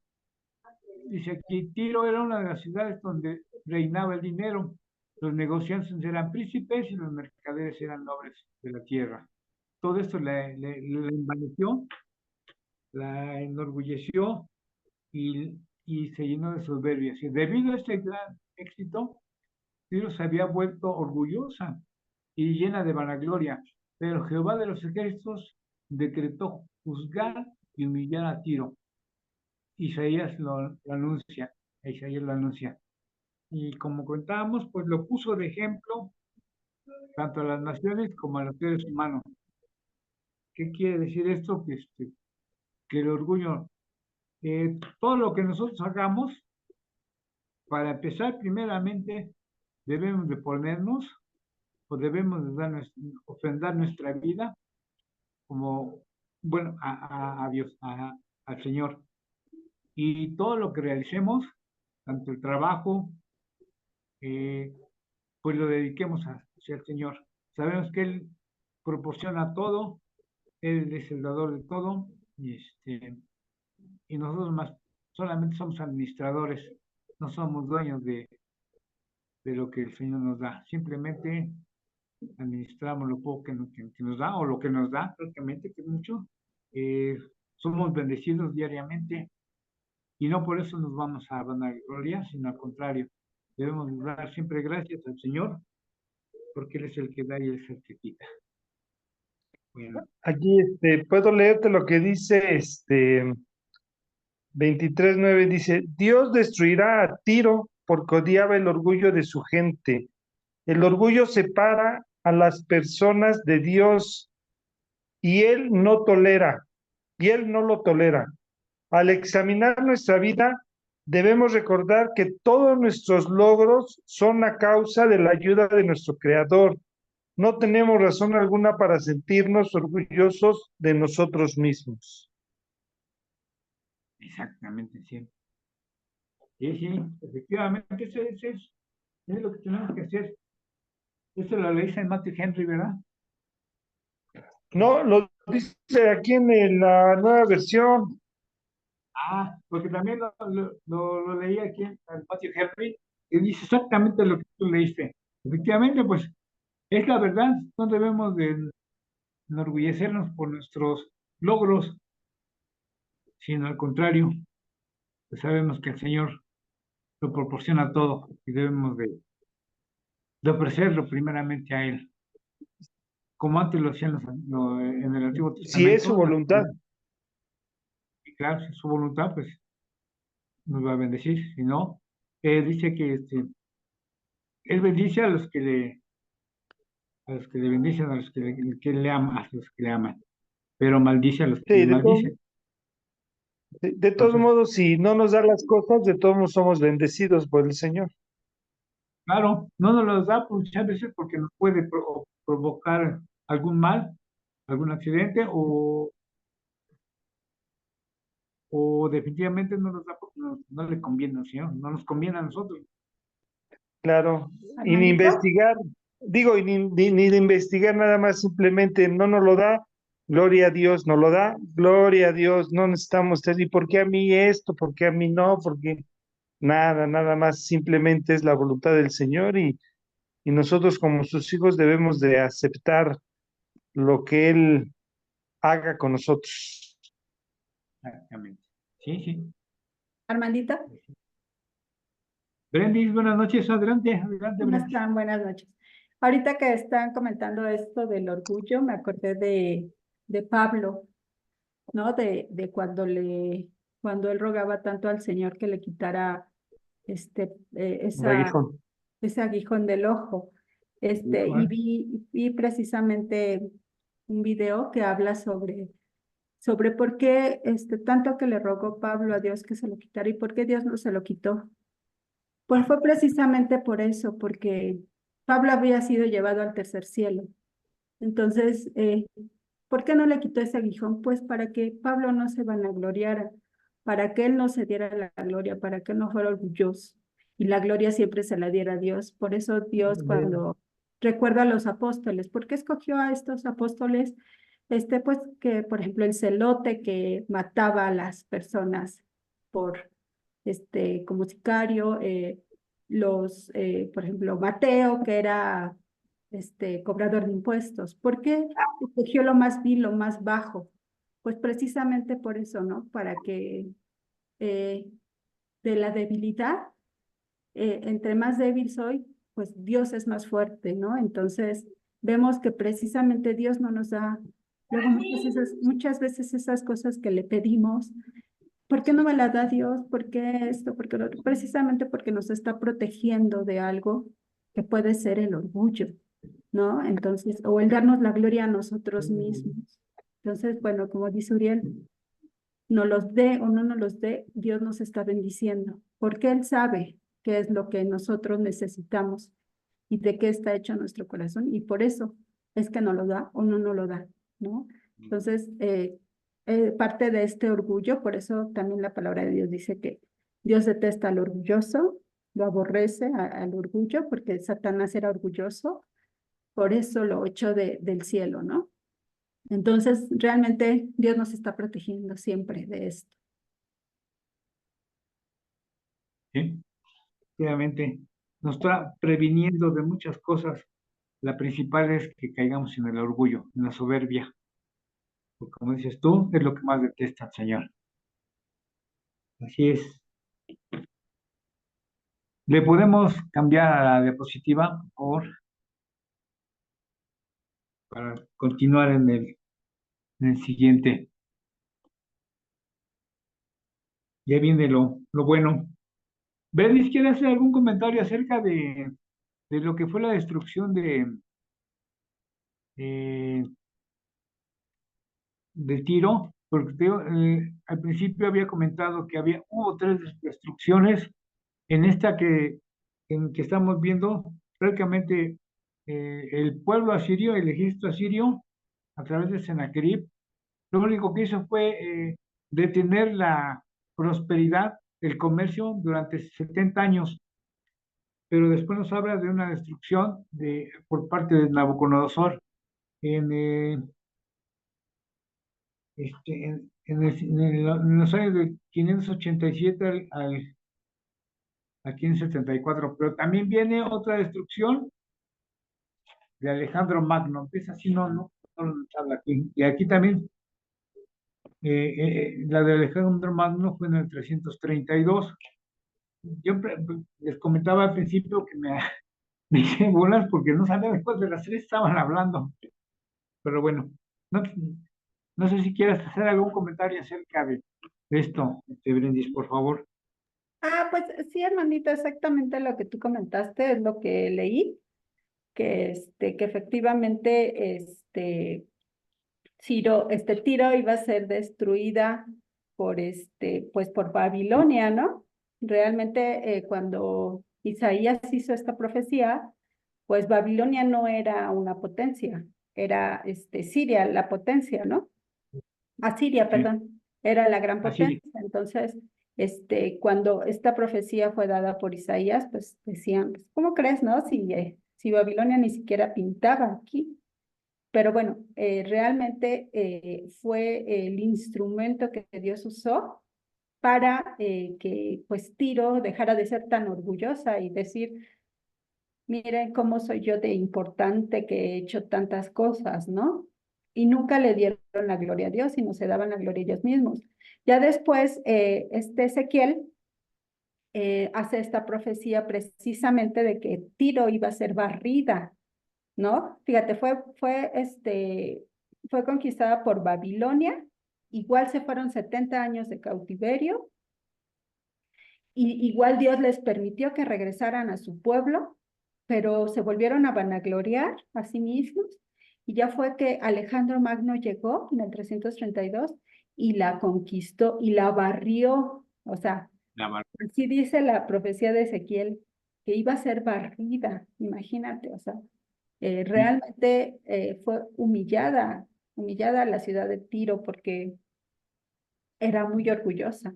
S3: Dice aquí, Tiro era una de las ciudades donde reinaba el dinero. Los negociantes eran príncipes y los mercaderes eran nobles de la tierra. Todo esto le envaneció, la enorgulleció y se llenó de soberbia. Y debido a este gran éxito, Tiro se había vuelto orgullosa y llena de vanagloria. Pero Jehová de los ejércitos decretó juzgar y humillar a Tiro. Isaías lo anuncia, Isaías lo anuncia. Y como contábamos, pues lo puso de ejemplo tanto a las naciones como a los seres humanos. ¿Qué quiere decir esto? Que el orgullo, todo lo que nosotros hagamos, para empezar, primeramente, debemos de ponernos o debemos de ofrendar nuestra vida como, bueno, a Dios, al Señor. Y todo lo que realicemos, tanto el trabajo, eh, pues lo dediquemos hacia el Señor. Sabemos que Él proporciona todo, Él es el dador de todo, y nosotros más solamente somos administradores, no somos dueños de lo que el Señor nos da, simplemente administramos lo poco que nos da, o lo que nos da, prácticamente, que es mucho, somos bendecidos diariamente y no por eso nos vamos a vanagloriar, sino al contrario, debemos dar siempre gracias al Señor porque Él es el que da y Él es el que quita. Bueno,
S1: Aquí puedo leerte lo que dice 23:9 dice, Dios destruirá a Tiro porque odiaba el orgullo de su gente. El orgullo separa a las personas de Dios y y Él no lo tolera. Al examinar nuestra vida, debemos recordar que todos nuestros logros son a causa de la ayuda de nuestro Creador. No tenemos razón alguna para sentirnos orgullosos de nosotros mismos.
S3: exactamente, sí. Sí, sí, efectivamente, eso es lo que tenemos que hacer. Eso lo leí en Matthew Henry, ¿verdad?
S1: No, lo dice aquí en la nueva versión.
S3: Porque también lo leí aquí en el Matthew Henry y dice exactamente lo que tú leíste. Efectivamente, pues es la verdad, no debemos de enorgullecernos por nuestros logros, sino al contrario, pues sabemos que el Señor lo proporciona todo y debemos de ofrecerlo primeramente a Él, como antes lo hacían en el Antiguo
S1: Si es su
S3: Testamento,
S1: voluntad.
S3: y claro, si es su voluntad, pues nos va a bendecir, si no, dice que Él bendice a los que le bendicen, a los que le aman, a los que le aman, pero maldice a los que le
S1: Sí,
S3: maldicen.
S1: de todos
S3: Entonces,
S1: modos, si no nos da las cosas, de todos modos somos bendecidos por el Señor.
S3: claro, no nos los da pues, muchas veces porque nos puede provocar algún mal, algún accidente, o definitivamente no nos da porque no le conviene al Señor, no nos conviene a nosotros.
S1: Claro. Y ni
S4: Armandito,
S1: investigar, digo, y ni de investigar nada más, simplemente no nos lo da, gloria a Dios, no lo da, gloria a Dios, no necesitamos decir, ¿por qué a mí esto? ¿Por qué a mí no? Porque nada más, simplemente es la voluntad del Señor y nosotros como sus hijos debemos de aceptar lo que Él haga con nosotros.
S3: Exactamente. Sí, sí.
S4: Armandito,
S3: Brendis, buenas noches, adelante, adelante,
S4: ¿cómo
S3: Brendis.
S4: están? Buenas noches. Ahorita que están comentando esto del orgullo, me acordé de Pablo, ¿no? De cuando él rogaba tanto al Señor que le quitara
S1: Reguijón.
S4: ese aguijón del ojo. Y
S3: Igual.
S4: vi precisamente un video que habla sobre por qué tanto que le rogó Pablo a Dios que se lo quitara y por qué Dios no se lo quitó. Pues fue precisamente por eso, porque Pablo había sido llevado al tercer cielo. Entonces, ¿por qué no le quitó ese aguijón? Pues para que Pablo no se vanagloriara, para que él no se diera la gloria, para que él no fuera orgulloso. Y la gloria siempre se la diera a Dios. Por eso Dios cuando recuerda a los apóstoles, ¿por qué escogió a estos apóstoles? Pues que, por ejemplo, el celote que mataba a las personas por, como sicario, por ejemplo, Mateo, que era cobrador de impuestos. ¿Por qué escogió lo más vil, lo más bajo? Pues precisamente por eso, ¿no? Para que eh, de la debilidad, entre más débil soy, pues Dios es más fuerte, ¿no? Entonces vemos que precisamente Dios no nos da, luego muchas veces esas cosas que le pedimos. ¿Por qué no me la da Dios? ¿Por qué esto? ¿Por qué lo otro? Precisamente porque nos está protegiendo de algo que puede ser el orgullo, ¿no? Entonces, o el darnos la gloria a nosotros mismos. Entonces, bueno, como dice Uriel, no los dé o no nos los dé, Dios nos está bendiciendo, porque Él sabe qué es lo que nosotros necesitamos y de qué está hecho nuestro corazón, y por eso es que no lo da o no nos lo da, ¿no? Entonces, parte de este orgullo, por eso también la palabra de Dios dice que Dios detesta al orgulloso, lo aborrece al orgullo, porque Satanás era orgulloso, por eso lo echó del cielo, ¿no? Entonces, realmente Dios nos está protegiendo siempre de esto.
S3: ¿Sí? Efectivamente, nos está previniendo de muchas cosas. La principal es que caigamos en el orgullo, en la soberbia. porque como dices tú, es lo que más detesta el Señor. Así es. ¿Le podemos cambiar a la diapositiva, por favor, para continuar en el siguiente? Ya viene lo bueno. Bernis, ¿quiere hacer algún comentario acerca de lo que fue la destrucción eh, de Tiro? Porque al principio había comentado que hubo tres destrucciones. En esta que estamos viendo, prácticamente el pueblo asirio, el ejército asirio, a través de Sennacherib, lo único que hizo fue detener la prosperidad del comercio durante 70 años, pero después nos habla de una destrucción por parte de Nabucodonosor en, en los años de 587 a 574, pero también viene otra destrucción de Alejandro Magno, es así, no nos habla aquí. Y aquí también, la de Alejandro Magno fue en el 332. Yo les comentaba al principio que me hice bolas porque no sabía después de las tres estaban hablando. Pero bueno, no, no sé si quieras hacer algún comentario acerca de esto, Brindis, por favor.
S4: Pues sí, hermanito, exactamente lo que tú comentaste es lo que leí, que efectivamente Tiro iba a ser destruida por pues por Babilonia, ¿no? Realmente cuando Isaías hizo esta profecía, pues Babilonia no era una potencia, era Siria la potencia, ¿no? Asiria,
S3: Sí,
S4: perdón, era la gran
S3: así.
S4: potencia. Entonces, cuando esta profecía fue dada por Isaías, pues decían, pues, ¿cómo crees, no? Si Babilonia ni siquiera pintaba aquí. Pero bueno, realmente fue el instrumento que Dios usó para que pues Tiro dejara de ser tan orgullosa y decir, miren cómo soy yo de importante que he hecho tantas cosas, ¿no? Y nunca le dieron la gloria a Dios, sino se daban la gloria a ellos mismos. Ya después, Ezequiel hace esta profecía precisamente de que Tiro iba a ser barrida, ¿no? Fíjate, fue conquistada por Babilonia, igual se fueron 70 años de cautiverio, y igual Dios les permitió que regresaran a su pueblo, pero se volvieron a vanagloriar a sí mismos, y ya fue que Alejandro Magno llegó en el 332 y la conquistó y la barrió, o sea, así dice la profecía de Ezequiel, que iba a ser barrida, imagínate, o sea, realmente fue humillada la ciudad de Tiro porque era muy orgullosa.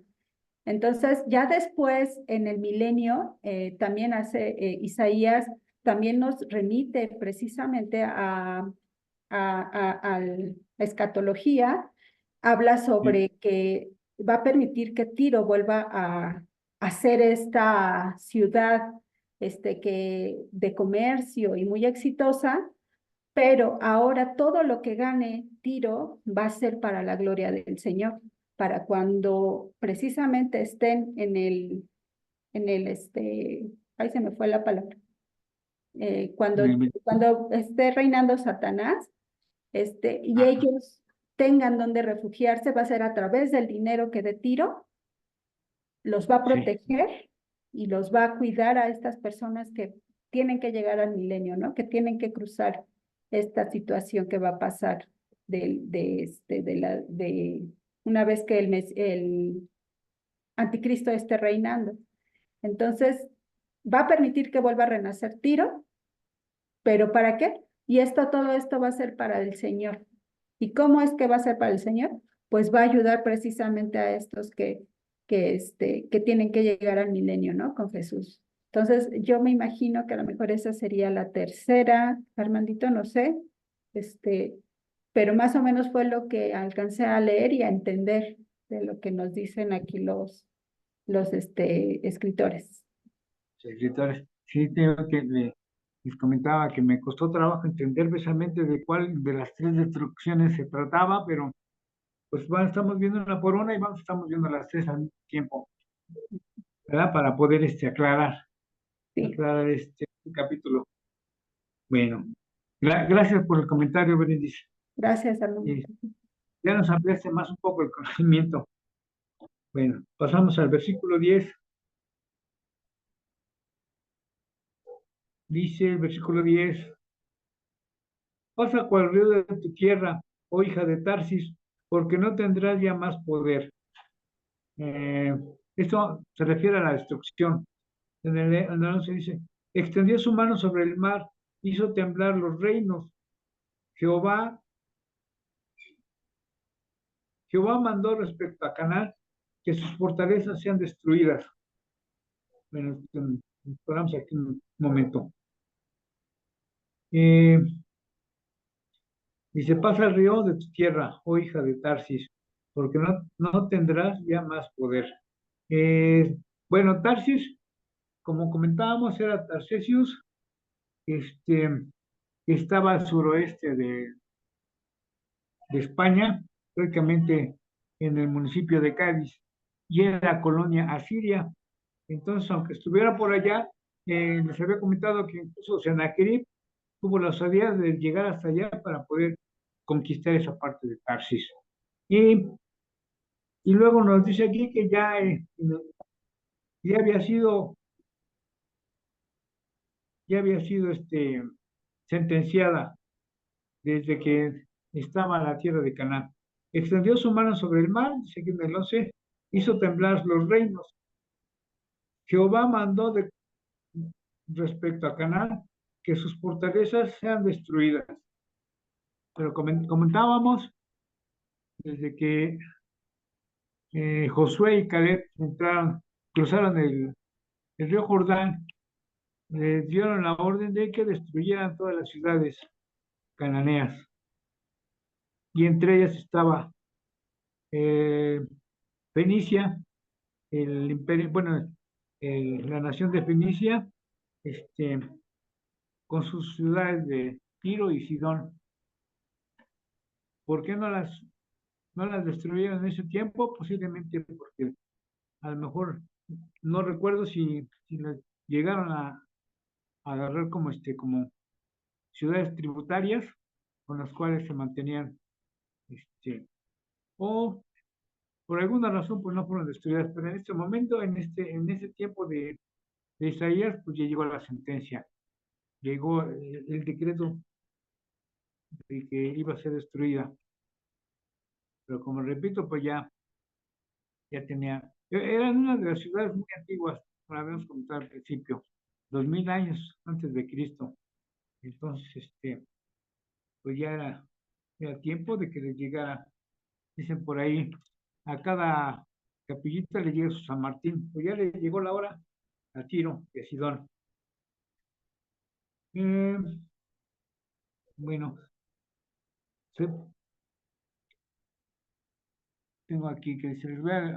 S4: Entonces, ya después, en el milenio, también hace Isaías, también nos remite precisamente a la escatología, habla
S3: Sí,
S4: sobre que va a permitir que Tiro vuelva a ser esta ciudad de comercio y muy exitosa, pero ahora todo lo que gane Tiro va a ser para la gloria del Señor, para cuando precisamente estén ahí se me fue la palabra,
S3: en el-
S4: cuando esté reinando Satanás, y
S3: ah,
S4: ellos tengan donde refugiarse, va a ser a través del dinero que de Tiro los va a
S3: sí,
S4: proteger y los va a cuidar a estas personas que tienen que llegar al milenio, ¿no? Que tienen que cruzar esta situación que va a pasar de una vez que el anticristo esté reinando. Entonces, va a permitir que vuelva a renacer Tiro, pero ¿para qué? Y todo esto va a ser para el Señor. ¿Y cómo es que va a ser para el Señor? Pues va a ayudar precisamente a estos que tienen que llegar al milenio, ¿no? Con Jesús. Entonces, yo me imagino que a lo mejor esa sería la tercera, Armandito, no sé, pero más o menos fue lo que alcancé a leer y a entender de lo que nos dicen aquí los escritores.
S3: escritores. Sí, tengo que les comentaba que me costó trabajo entender precisamente de cuál de las tres destrucciones se trataba, pero pues estamos viendo una por una y estamos viendo las tres al mismo tiempo, ¿verdad? Para poder aclarar
S4: Sí,
S3: este capítulo. Bueno, gracias por el comentario, Berenice.
S4: gracias, hermano.
S3: Eh, ya nos ampliaste más un poco el conocimiento. Bueno, pasamos al versículo 10. Dice el versículo 10: pasa cual río de tu tierra, oh hija de Tarsis, porque no tendrás ya más poder. Eh, Esto se refiere a la destrucción. En el 11 dice: extendió su mano sobre el mar, hizo temblar los reinos. Jehová, Jehová mandó respecto a Canaán que sus fortalezas sean destruidas. Bueno, esperamos aquí un momento. Dice: pasa el río de tu tierra, oh hija de Tarsis, porque no tendrás ya más poder. Eh, bueno, Tarsis, como comentábamos, era Tarsesius, este, que estaba al suroeste de España, prácticamente en el municipio de Cádiz, y era colonia asiria. Entonces, aunque estuviera por allá, les había comentado que incluso Sennacherib tuvo la osadía de llegar hasta allá para poder conquistar esa parte de Tarsis. Y, y luego nos dice aquí que ya había sido, sentenciada desde que estaba en la tierra de Canaán. Extendió su mano sobre el mar, dice que en el 11, hizo temblar los reinos. Jehová mandó respecto a Canaán que sus fortalezas sean destruidas. Pero comentábamos desde que Josué y Caleb cruzaron el río Jordán, les dieron la orden de que destruyeran todas las ciudades cananeas. Y entre ellas estaba eh, Fenicia, el imperio, bueno, la nación de Fenicia, este, con sus ciudades de Tiro y Sidón. ¿Por qué no las destruyeron en ese tiempo? Posiblemente porque a lo mejor no recuerdo si las llegaron a agarrar como ciudades tributarias con las cuales se mantenían, o por alguna razón pues no fueron destruidas, pero en este momento, en ese tiempo de Isaías, pues ya llegó la sentencia, llegó el decreto de que iba a ser destruida, pero como repito, pues ya eran una de las ciudades muy antiguas, como habíamos comentado al principio, 2000 años antes de Cristo. Entonces, pues ya era tiempo de que les llegara, dicen por ahí, a cada capillita le llega su San Martín, pues ya le llegó la hora a Tiro y a Sidón. Eh, bueno, tengo aquí que se les ve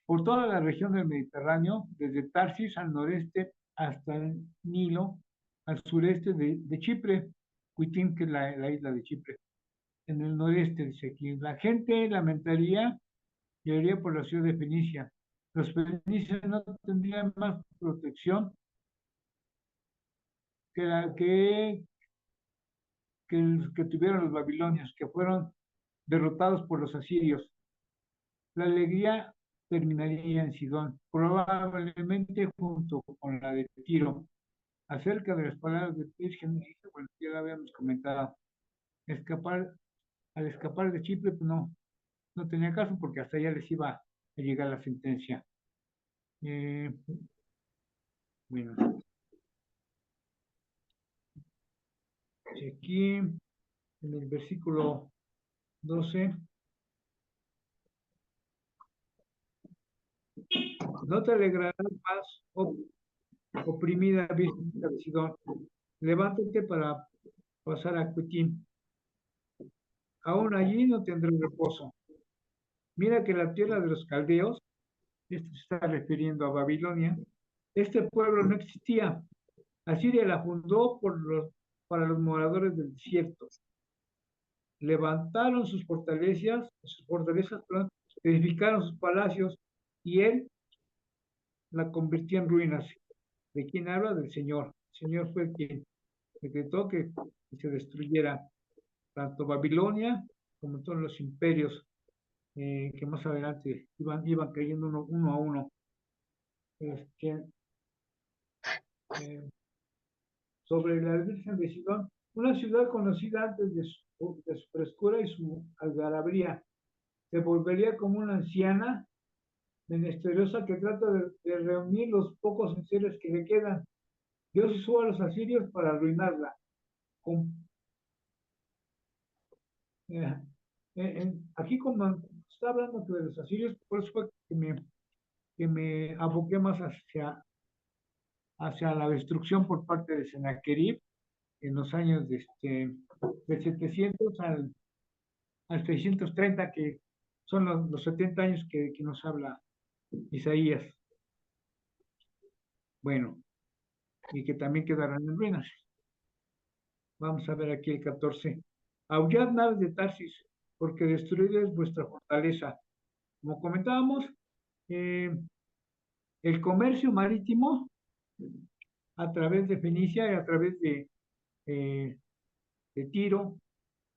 S3: por toda la región del Mediterráneo, desde Tarsis al noreste hasta el Nilo, al sureste de Chipre, Cuitín, que es la isla de Chipre. En el noreste, dice aquí, la gente lamentaría y iría por la ciudad de Fenicia. Los fenicios no tendrían más protección que tuvieron los babilonios, que fueron derrotados por los asirios. La alegría terminaría en Sidón, probablemente junto con la de Tiro. Acerca de las palabras de Virgen, bueno, ya la habíamos comentado, al escapar de Chipre, pues no tenía caso porque hasta allá les iba a llegar la sentencia. Bueno, aquí en el versículo 12, no te alegrarás más, oprimida Virgen de Sidón, levántate para pasar a Cuitín, aún allí no tendré reposo. Mira que la tierra de los caldeos, esto se está refiriendo a Babilonia, este pueblo no existía. Asiria la fundó para los moradores del desierto. levantaron sus fortalezas, perdón, edificaron sus palacios, y él la convirtió en ruinas. ¿De quién habla? Del Señor. El Señor fue quien decretó que se destruyera tanto Babilonia como todos los imperios que más adelante iban cayendo uno a uno. Este, eh, sobre la Virgen de Sidón, una ciudad conocida antes de su frescura y su algarabía, se volvería como una anciana menesterosa que trata de reunir los pocos enseres que le quedan. Dios usó a los asirios para arruinarla. Con, eh, aquí como está hablando de los asirios, por eso fue que me aboqué más hacia la destrucción por parte de Sennacherib en los años del 700 al 630, que son los 70 años que nos habla Isaías. Bueno, y que también quedarán en ruinas. Vamos a ver aquí el 14. Aullad naves de Tarsis, porque destruida es vuestra fortaleza. Como comentábamos, el comercio marítimo a través de Fenicia y a través de Tiro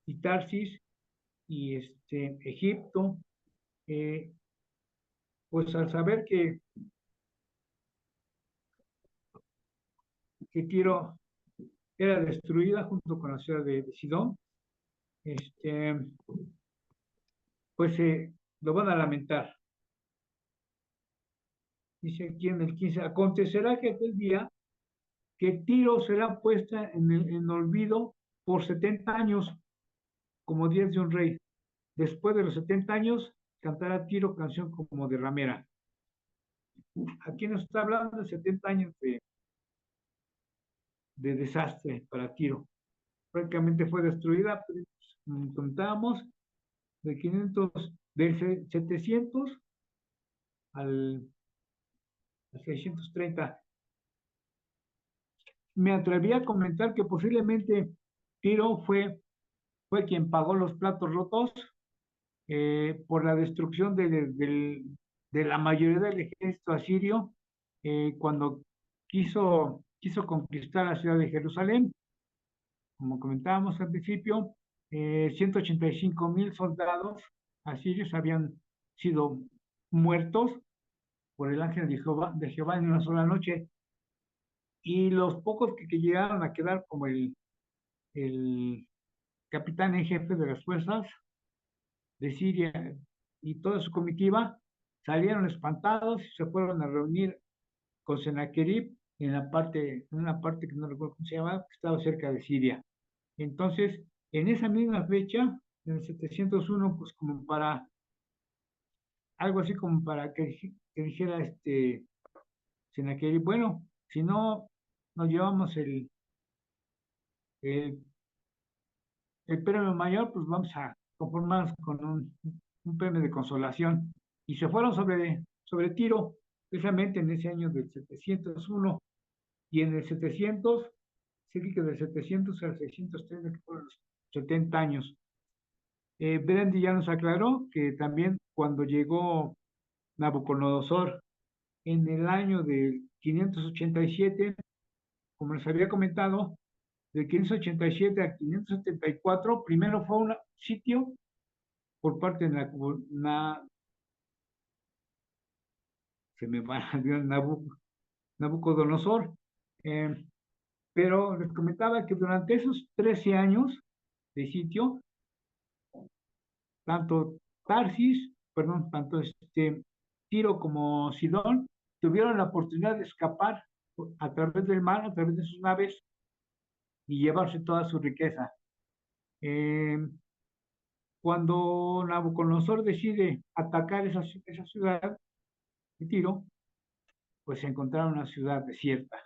S3: y Tarsis y Egipto, pues al saber que Tiro era destruida junto con la ciudad de Sidón, pues lo van a lamentar. Dice aquí en el 15, acontecerá que aquel día que Tiro será puesta en olvido por 70 años, como días de un rey. Después de los 70 años, cantará Tiro canción como de ramera. Aquí nos está hablando de 70 años de desastre para Tiro. Prácticamente fue destruida, contábamos, del 700 al 630. Me atreví a comentar que posiblemente Tiro fue quien pagó los platos rotos por la destrucción de la mayoría del ejército asirio cuando quiso conquistar la ciudad de Jerusalén. Como comentábamos al principio, 185,000 soldados asirios habían sido muertos por el ángel de Jehová en una sola noche, y los pocos que llegaron a quedar como el capitán en jefe de las fuerzas de Siria y toda su comitiva salieron espantados y se fueron a reunir con Sennacherib en una parte que no recuerdo cómo se llama, que estaba cerca de Siria. Entonces, en esa misma fecha, en el 701, pues como para, algo así como para que dijera Sennacherib, bueno, si no nos llevamos el, el premio mayor, pues vamos a conformarnos con un premio de consolación. Y se fueron sobre Tiro, precisamente en ese año del 701, y en el 700, sí que del 700 al 630, que fueron los 70 años. Brandy ya nos aclaró que también cuando llegó Nabucodonosor en el año de 587, como les había comentado, de 587 a 574, primero fue un sitio por parte de se me va Nabucodonosor, pero les comentaba que durante esos 13 años de sitio, tanto tanto Tiro como Sidón tuvieron la oportunidad de escapar a través del mar, a través de sus naves, y llevarse toda su riqueza. Cuando Nabucodonosor decide atacar esa ciudad de Tiro, pues se encontraron una ciudad desierta,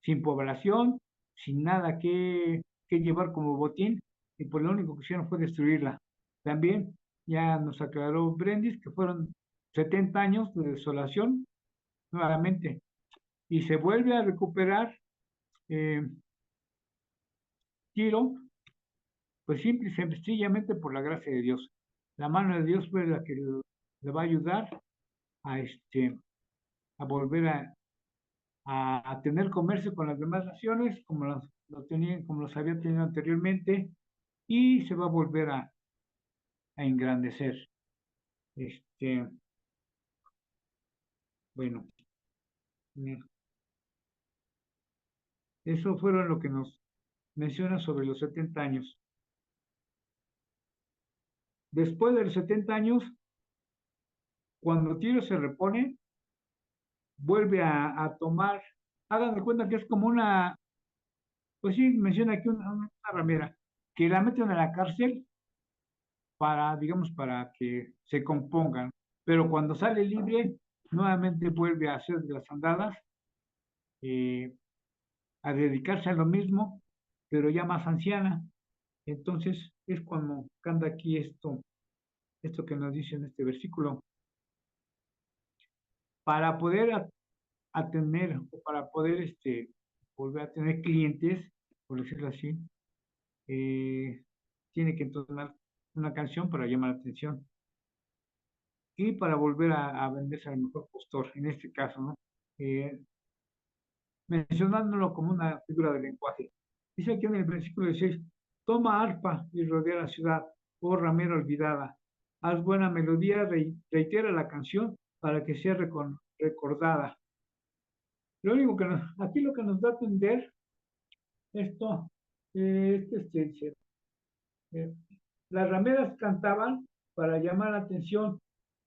S3: sin población, sin nada que llevar como botín, y pues lo único que hicieron fue destruirla. También ya nos aclaró Brendis que fueron 70 años de desolación nuevamente, y se vuelve a recuperar Tiro pues simple y sencillamente por la gracia de Dios. La mano de Dios fue la que le va a ayudar a, a volver a tener comercio con las demás naciones, como como los había tenido anteriormente, y se va a volver a engrandecer. Bueno, eso fueron lo que nos menciona sobre los 70 años. Después de los 70 años, cuando Tiro se repone, vuelve a tomar, hagan de cuenta que es como una, pues sí, menciona aquí una ramera, que la meten a la cárcel para, digamos, para que se compongan, pero cuando sale libre, nuevamente vuelve a hacer las andadas, eh, a dedicarse a lo mismo, pero ya más anciana. Entonces es cuando canta aquí esto que nos dice en este versículo. Para poder atender o para poder volver a tener clientes, por decirlo así, tiene que entonar una canción para llamar la atención y para volver a venderse al mejor postor, en este caso, ¿no? Mencionándolo como una figura de lenguaje. Dice aquí en el versículo 16, toma arpa y rodea la ciudad, oh ramera olvidada, haz buena melodía, reitera la canción para que sea recordada. Lo único que aquí lo que nos da a entender esto es que eh, las rameras cantaban para llamar la atención,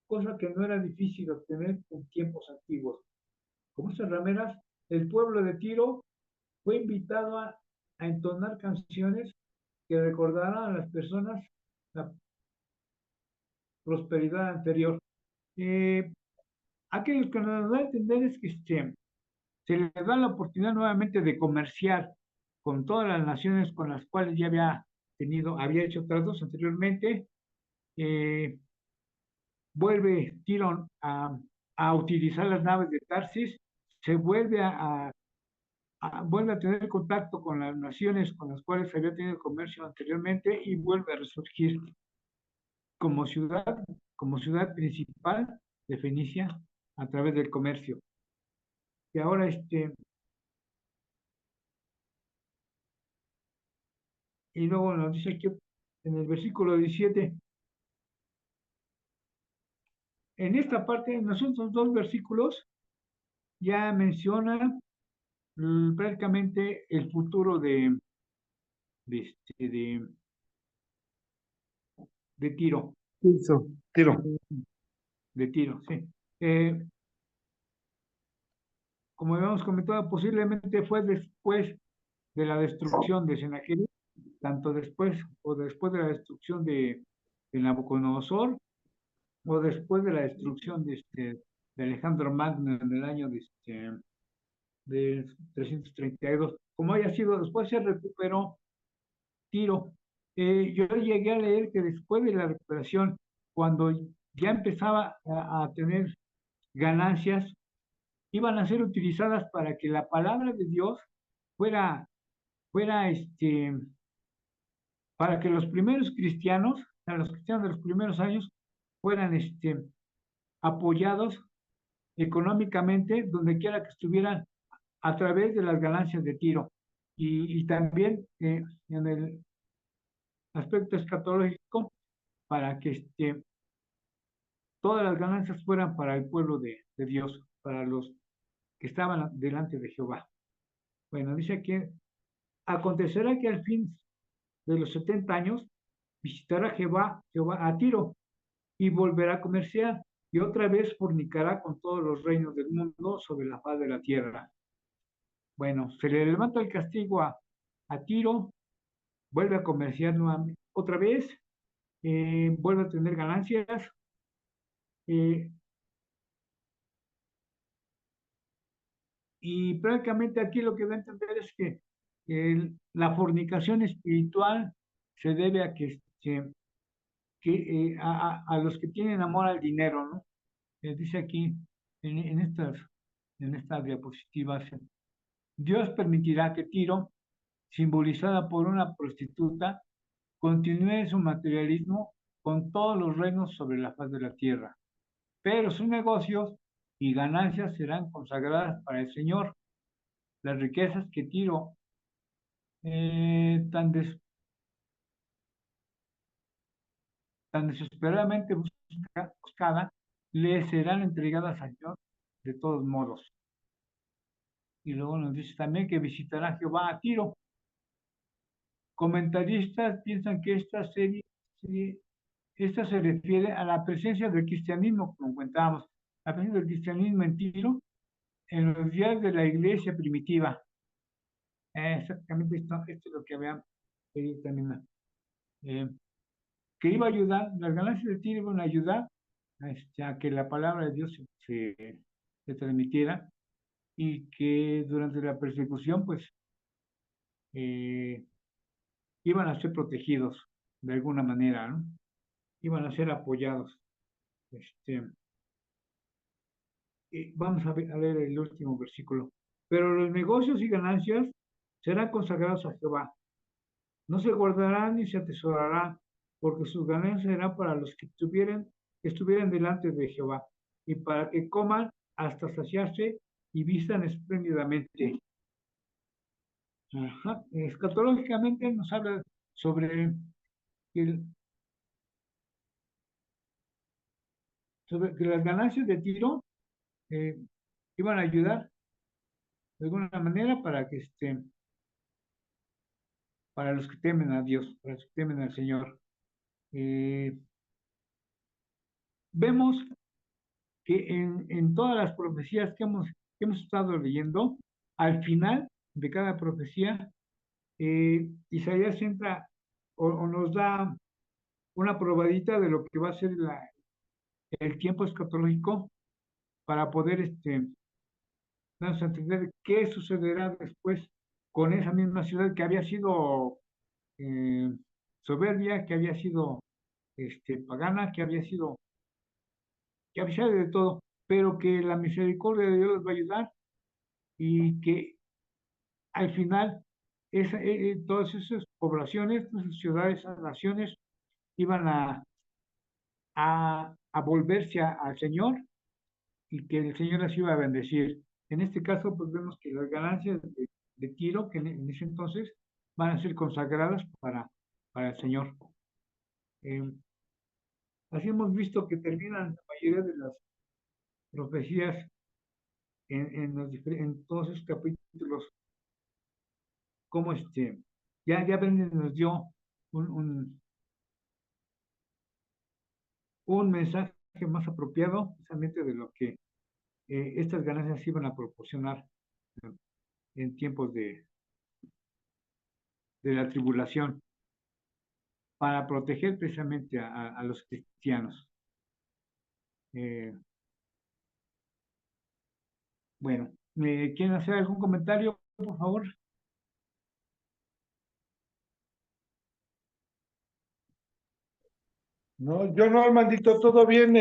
S3: cosa que no era difícil obtener en tiempos antiguos. Como esas rameras, el pueblo de Tiro fue invitado a entonar canciones que recordaran a las personas la prosperidad anterior. Aquí lo que nos da a entender es que se les da la oportunidad nuevamente de comerciar con todas las naciones con las cuales ya había hecho tratos anteriormente. Vuelve Tirón a utilizar las naves de Tarsis, se vuelve vuelve a tener contacto con las naciones con las cuales había tenido comercio anteriormente y vuelve a resurgir como ciudad principal de Fenicia a través del comercio. Y ahora y luego nos dice aquí en el versículo 17, en esta parte, en los otros dos versículos, ya menciona prácticamente el futuro de, este, de, de Tiro,
S1: Eso, Tiro.
S3: de Tiro, sí. Como habíamos comentado, posiblemente fue después de la destrucción de Sennacherib, tanto después o después de la destrucción de Nabucodonosor, o después de la destrucción de Alejandro Magno en el año de 332. Como haya sido, después se recuperó Tiro. Yo llegué a leer que después de la recuperación, cuando ya empezaba a tener ganancias, iban a ser utilizadas para que la palabra de Dios fuera, fuera para que los primeros cristianos, los cristianos de los primeros años, fueran apoyados económicamente donde quiera que estuvieran a través de las ganancias de Tiro. Y también en el aspecto escatológico, para que todas las ganancias fueran para el pueblo de Dios, para los que estaban delante de Jehová. Bueno, dice que acontecerá que al fin de los 70 años visitará Jehová a Tiro y volverá a comerciar y otra vez fornicará con todos los reinos del mundo sobre la faz de la tierra. Bueno, se le levanta el castigo a Tiro, vuelve a comerciar nuevamente, otra vez, vuelve a tener ganancias, eh, y prácticamente aquí lo que da a entender es que la fornicación espiritual se debe a a los que tienen amor al dinero, ¿no? Dice aquí en estas diapositivas, Dios permitirá que Tiro, simbolizada por una prostituta, continúe su materialismo con todos los reinos sobre la faz de la tierra, pero sus negocios y ganancias serán consagradas para el Señor. Las riquezas que Tiro tan desesperadamente buscada, le serán entregadas al Señor de todos modos. Y luego nos dice también que visitará Jehová a Tiro. Comentaristas piensan que esta se refiere a la presencia del cristianismo, como comentábamos, la presencia del cristianismo en Tiro en los días de la iglesia primitiva. Exactamente esto es lo que habían pedido también. Que iba a ayudar, las ganancias de Tiro iban a ayudar a que la palabra de Dios se transmitiera, y que durante la persecución pues iban a ser protegidos de alguna manera, ¿no? Iban a ser apoyados. Vamos a leer el último versículo. Pero los negocios y ganancias serán consagrados a Jehová. No se guardarán ni se atesorarán, porque sus ganancias serán para los que estuvieran delante de Jehová, y para que coman hasta saciarse y vistan espléndidamente. Ajá. Escatológicamente nos habla sobre que las ganancias de Tiro iban a ayudar de alguna manera para los que temen a Dios, para los que temen al Señor. Vemos que en todas las profecías que hemos estado leyendo, al final de cada profecía, Isaías entra o nos da una probadita de lo que va a ser el tiempo escatológico, para poder darnos a entender qué sucederá después con esa misma ciudad que había sido soberbia, que había sido pagana, que había sido de todo, pero que la misericordia de Dios les va a ayudar, y que al final todas esas poblaciones, todas esas ciudades, esas naciones iban a volverse al Señor, y que el Señor las iba a bendecir. En este caso, pues vemos que las ganancias de Tiro, que en ese entonces van a ser consagradas para el Señor. Así hemos visto que terminan la mayoría de las profecías en todos esos capítulos, como ya Brendan nos dio un mensaje más apropiado, precisamente de lo que estas ganancias iban a proporcionar en tiempos de la tribulación, para proteger precisamente a los cristianos. Bueno, ¿quieren hacer algún comentario, por favor?
S1: No, yo no, Armandito, todo bien,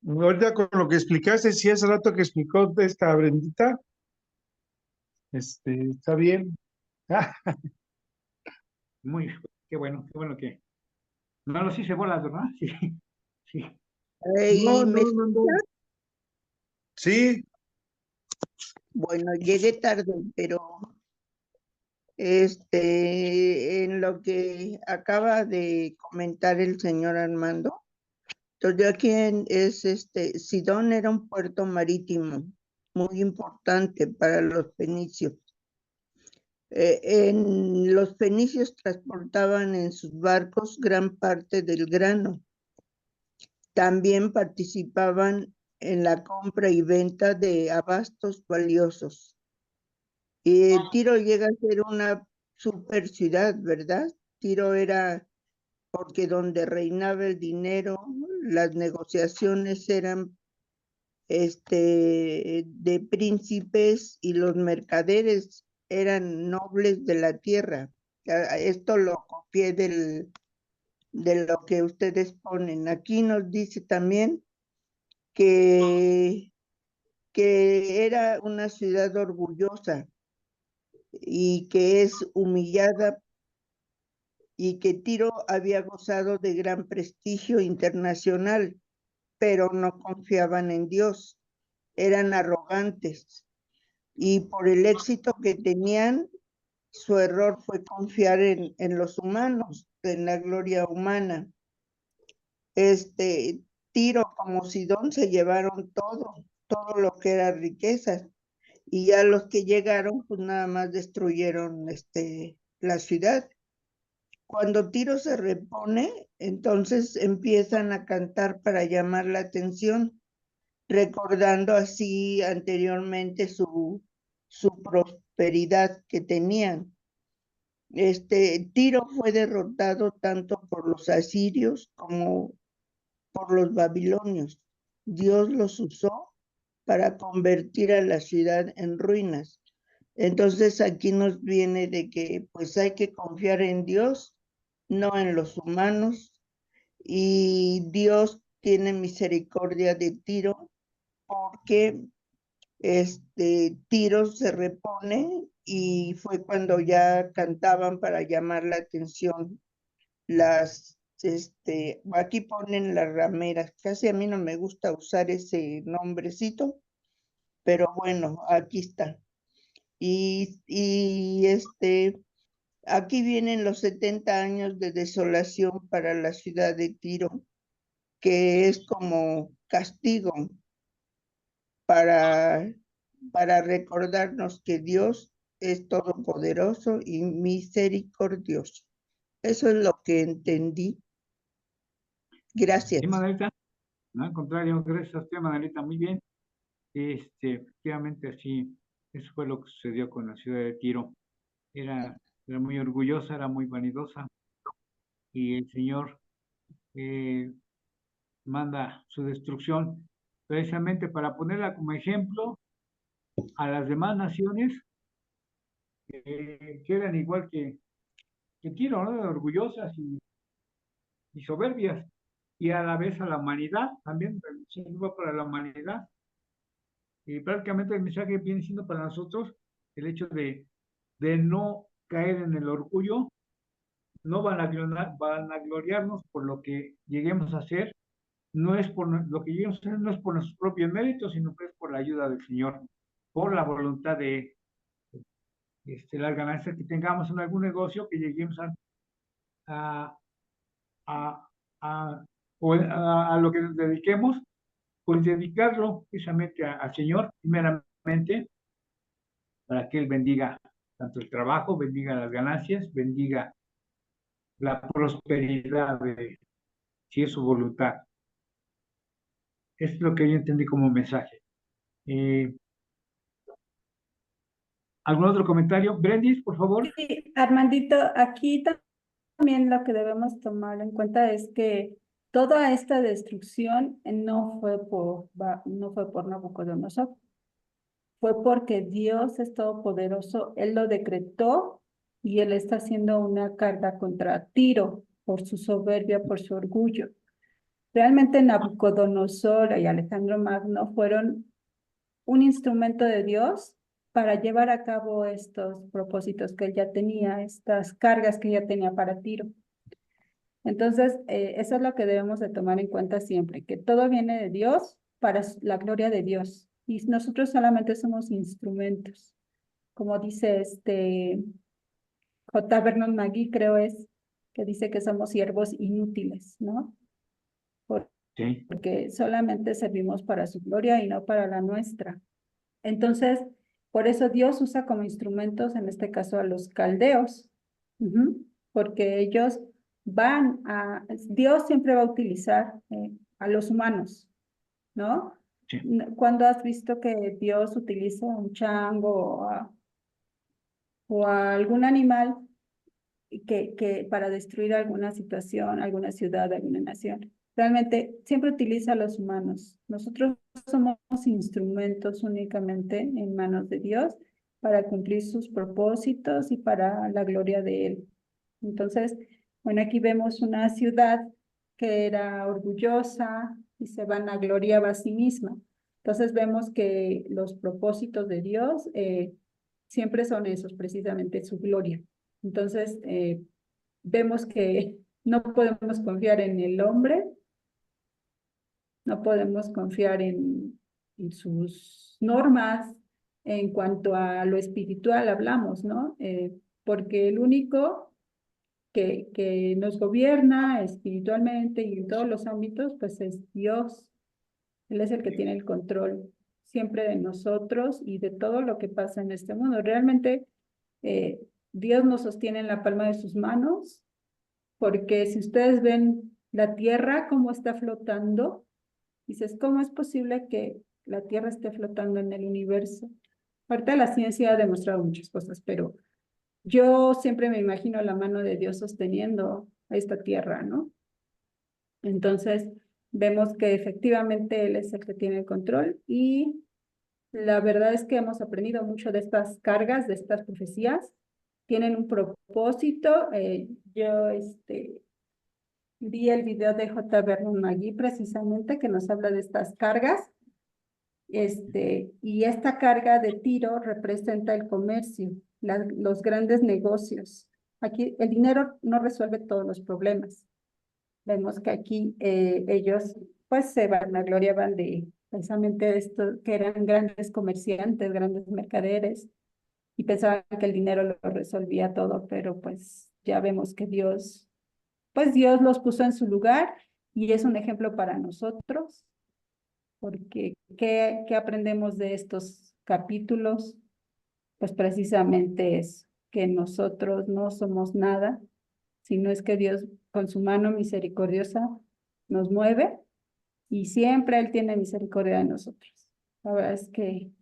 S1: ahorita con lo que explicaste, sí, hace rato que explicó de esta Brendita, está bien.
S3: Muy, qué bueno que no los hice bolas, ¿verdad? Sí, sí.
S1: No,
S5: Y me,
S1: no, no, no. Sí,
S5: bueno, llegué tarde, pero en lo que acaba de comentar el señor Armando, entonces aquí Sidón era un puerto marítimo muy importante para los fenicios. Los fenicios transportaban en sus barcos gran parte del grano. También participaban en la compra y venta de abastos valiosos. Tiro llega a ser una super ciudad, ¿verdad? Tiro era porque donde reinaba el dinero, las negociaciones eran de príncipes, y los mercaderes eran nobles de la tierra. Esto lo copié de lo que ustedes ponen. Aquí nos dice también que era una ciudad orgullosa y que es humillada y que Tiro había gozado de gran prestigio internacional, pero no confiaban en Dios, eran arrogantes y por el éxito que tenían, su error fue confiar en los humanos, en la gloria humana. Tiro como Sidón se llevaron todo lo que era riquezas, y ya los que llegaron, pues nada más destruyeron la ciudad. Cuando Tiro se repone, entonces empiezan a cantar para llamar la atención, recordando así anteriormente su prosperidad que tenían. Tiro fue derrotado tanto por los asirios como por los babilonios. Dios los usó para convertir a la ciudad en ruinas. Entonces aquí nos viene de que pues hay que confiar en Dios, no en los humanos, y Dios tiene misericordia de Tiro porque Tiro se repone y fue cuando ya cantaban para llamar la atención aquí ponen las rameras, casi a mí no me gusta usar ese nombrecito, pero bueno, aquí está. Aquí vienen los 70 años de desolación para la ciudad de Tiro, que es como castigo para recordarnos que Dios es todopoderoso y misericordioso. Eso es lo que entendí. Gracias.
S3: Sí, Manuelita. No, al contrario, gracias a usted, Manuelita, muy bien. Efectivamente así, eso fue lo que sucedió con la ciudad de Tiro. Era muy orgullosa, era muy vanidosa, y el Señor manda su destrucción precisamente para ponerla como ejemplo a las demás naciones que eran igual que Tiro, ¿no? Orgullosas y soberbias, y a la vez a la humanidad también, sirva para la humanidad. Y prácticamente el mensaje viene siendo para nosotros el hecho de no caer en el orgullo, no vanagloriarnos por lo que lleguemos a hacer, no es por lo que lleguemos a hacer, no es por nuestros propios méritos, sino que es por la ayuda del Señor, por la voluntad de las ganancias que tengamos en algún negocio, que lleguemos a, a, a, a lo que nos dediquemos, pues dedicarlo precisamente al Señor, primeramente, para que Él bendiga tanto el trabajo, bendiga las ganancias, bendiga la prosperidad, si es su voluntad. Es lo que yo entendí como mensaje. ¿Algún otro comentario? Brendis, por favor.
S4: Sí, Armandito, aquí también lo que debemos tomar en cuenta es que toda esta destrucción no fue por Nabucodonosor, fue porque Dios es todopoderoso, Él lo decretó y Él está haciendo una carga contra Tiro por su soberbia, por su orgullo. Realmente Nabucodonosor y Alejandro Magno fueron un instrumento de Dios para llevar a cabo estos propósitos que él ya tenía, estas cargas que ya tenía para Tiro. Entonces, eso es lo que debemos de tomar en cuenta siempre, que todo viene de Dios para la gloria de Dios. Y nosotros solamente somos instrumentos. Como dice J. Vernon McGee, creo es, que dice que somos siervos inútiles, ¿no?
S3: Sí.
S4: Porque solamente servimos para su gloria y no para la nuestra. Entonces, por eso Dios usa como instrumentos, en este caso, a los caldeos, porque ellos Dios siempre va a utilizar a los humanos, ¿no?
S3: Sí.
S4: ¿Cuándo has visto que Dios utiliza un chango o a algún animal para destruir alguna situación, alguna ciudad, alguna nación? Realmente siempre utiliza a los humanos. Nosotros somos instrumentos únicamente en manos de Dios para cumplir sus propósitos y para la gloria de Él. Entonces, bueno, aquí vemos una ciudad que era orgullosa y se vanagloriaba a sí misma. Entonces vemos que los propósitos de Dios siempre son esos, precisamente su gloria. Entonces, vemos que no podemos confiar en el hombre, no podemos confiar en sus normas. En cuanto a lo espiritual hablamos, ¿no? Porque el único que nos gobierna espiritualmente y en todos los ámbitos, pues es Dios. Él es el que tiene el control siempre de nosotros y de todo lo que pasa en este mundo. Realmente Dios nos sostiene en la palma de sus manos, porque si ustedes ven la tierra cómo está flotando, dices, ¿cómo es posible que la tierra esté flotando en el universo? Ahorita la ciencia ha demostrado muchas cosas, pero yo siempre me imagino la mano de Dios sosteniendo a esta tierra, ¿no? Entonces, vemos que efectivamente Él es el que tiene el control y la verdad es que hemos aprendido mucho de estas cargas, de estas profecías. Tienen un propósito. Yo vi el video de J. Vernon McGee precisamente que nos habla de estas cargas. Y esta carga de Tiro representa el comercio, los grandes negocios. Aquí el dinero no resuelve todos los problemas. Vemos que aquí ellos pues se vanagloriaban de precisamente esto, que eran grandes comerciantes, grandes mercaderes, y pensaban que el dinero lo resolvía todo, pero pues ya vemos que Dios los puso en su lugar y es un ejemplo para nosotros, porque ¿qué aprendemos de estos capítulos? Pues precisamente es que nosotros no somos nada, sino es que Dios con su mano misericordiosa nos mueve y siempre Él tiene misericordia de nosotros. La verdad es que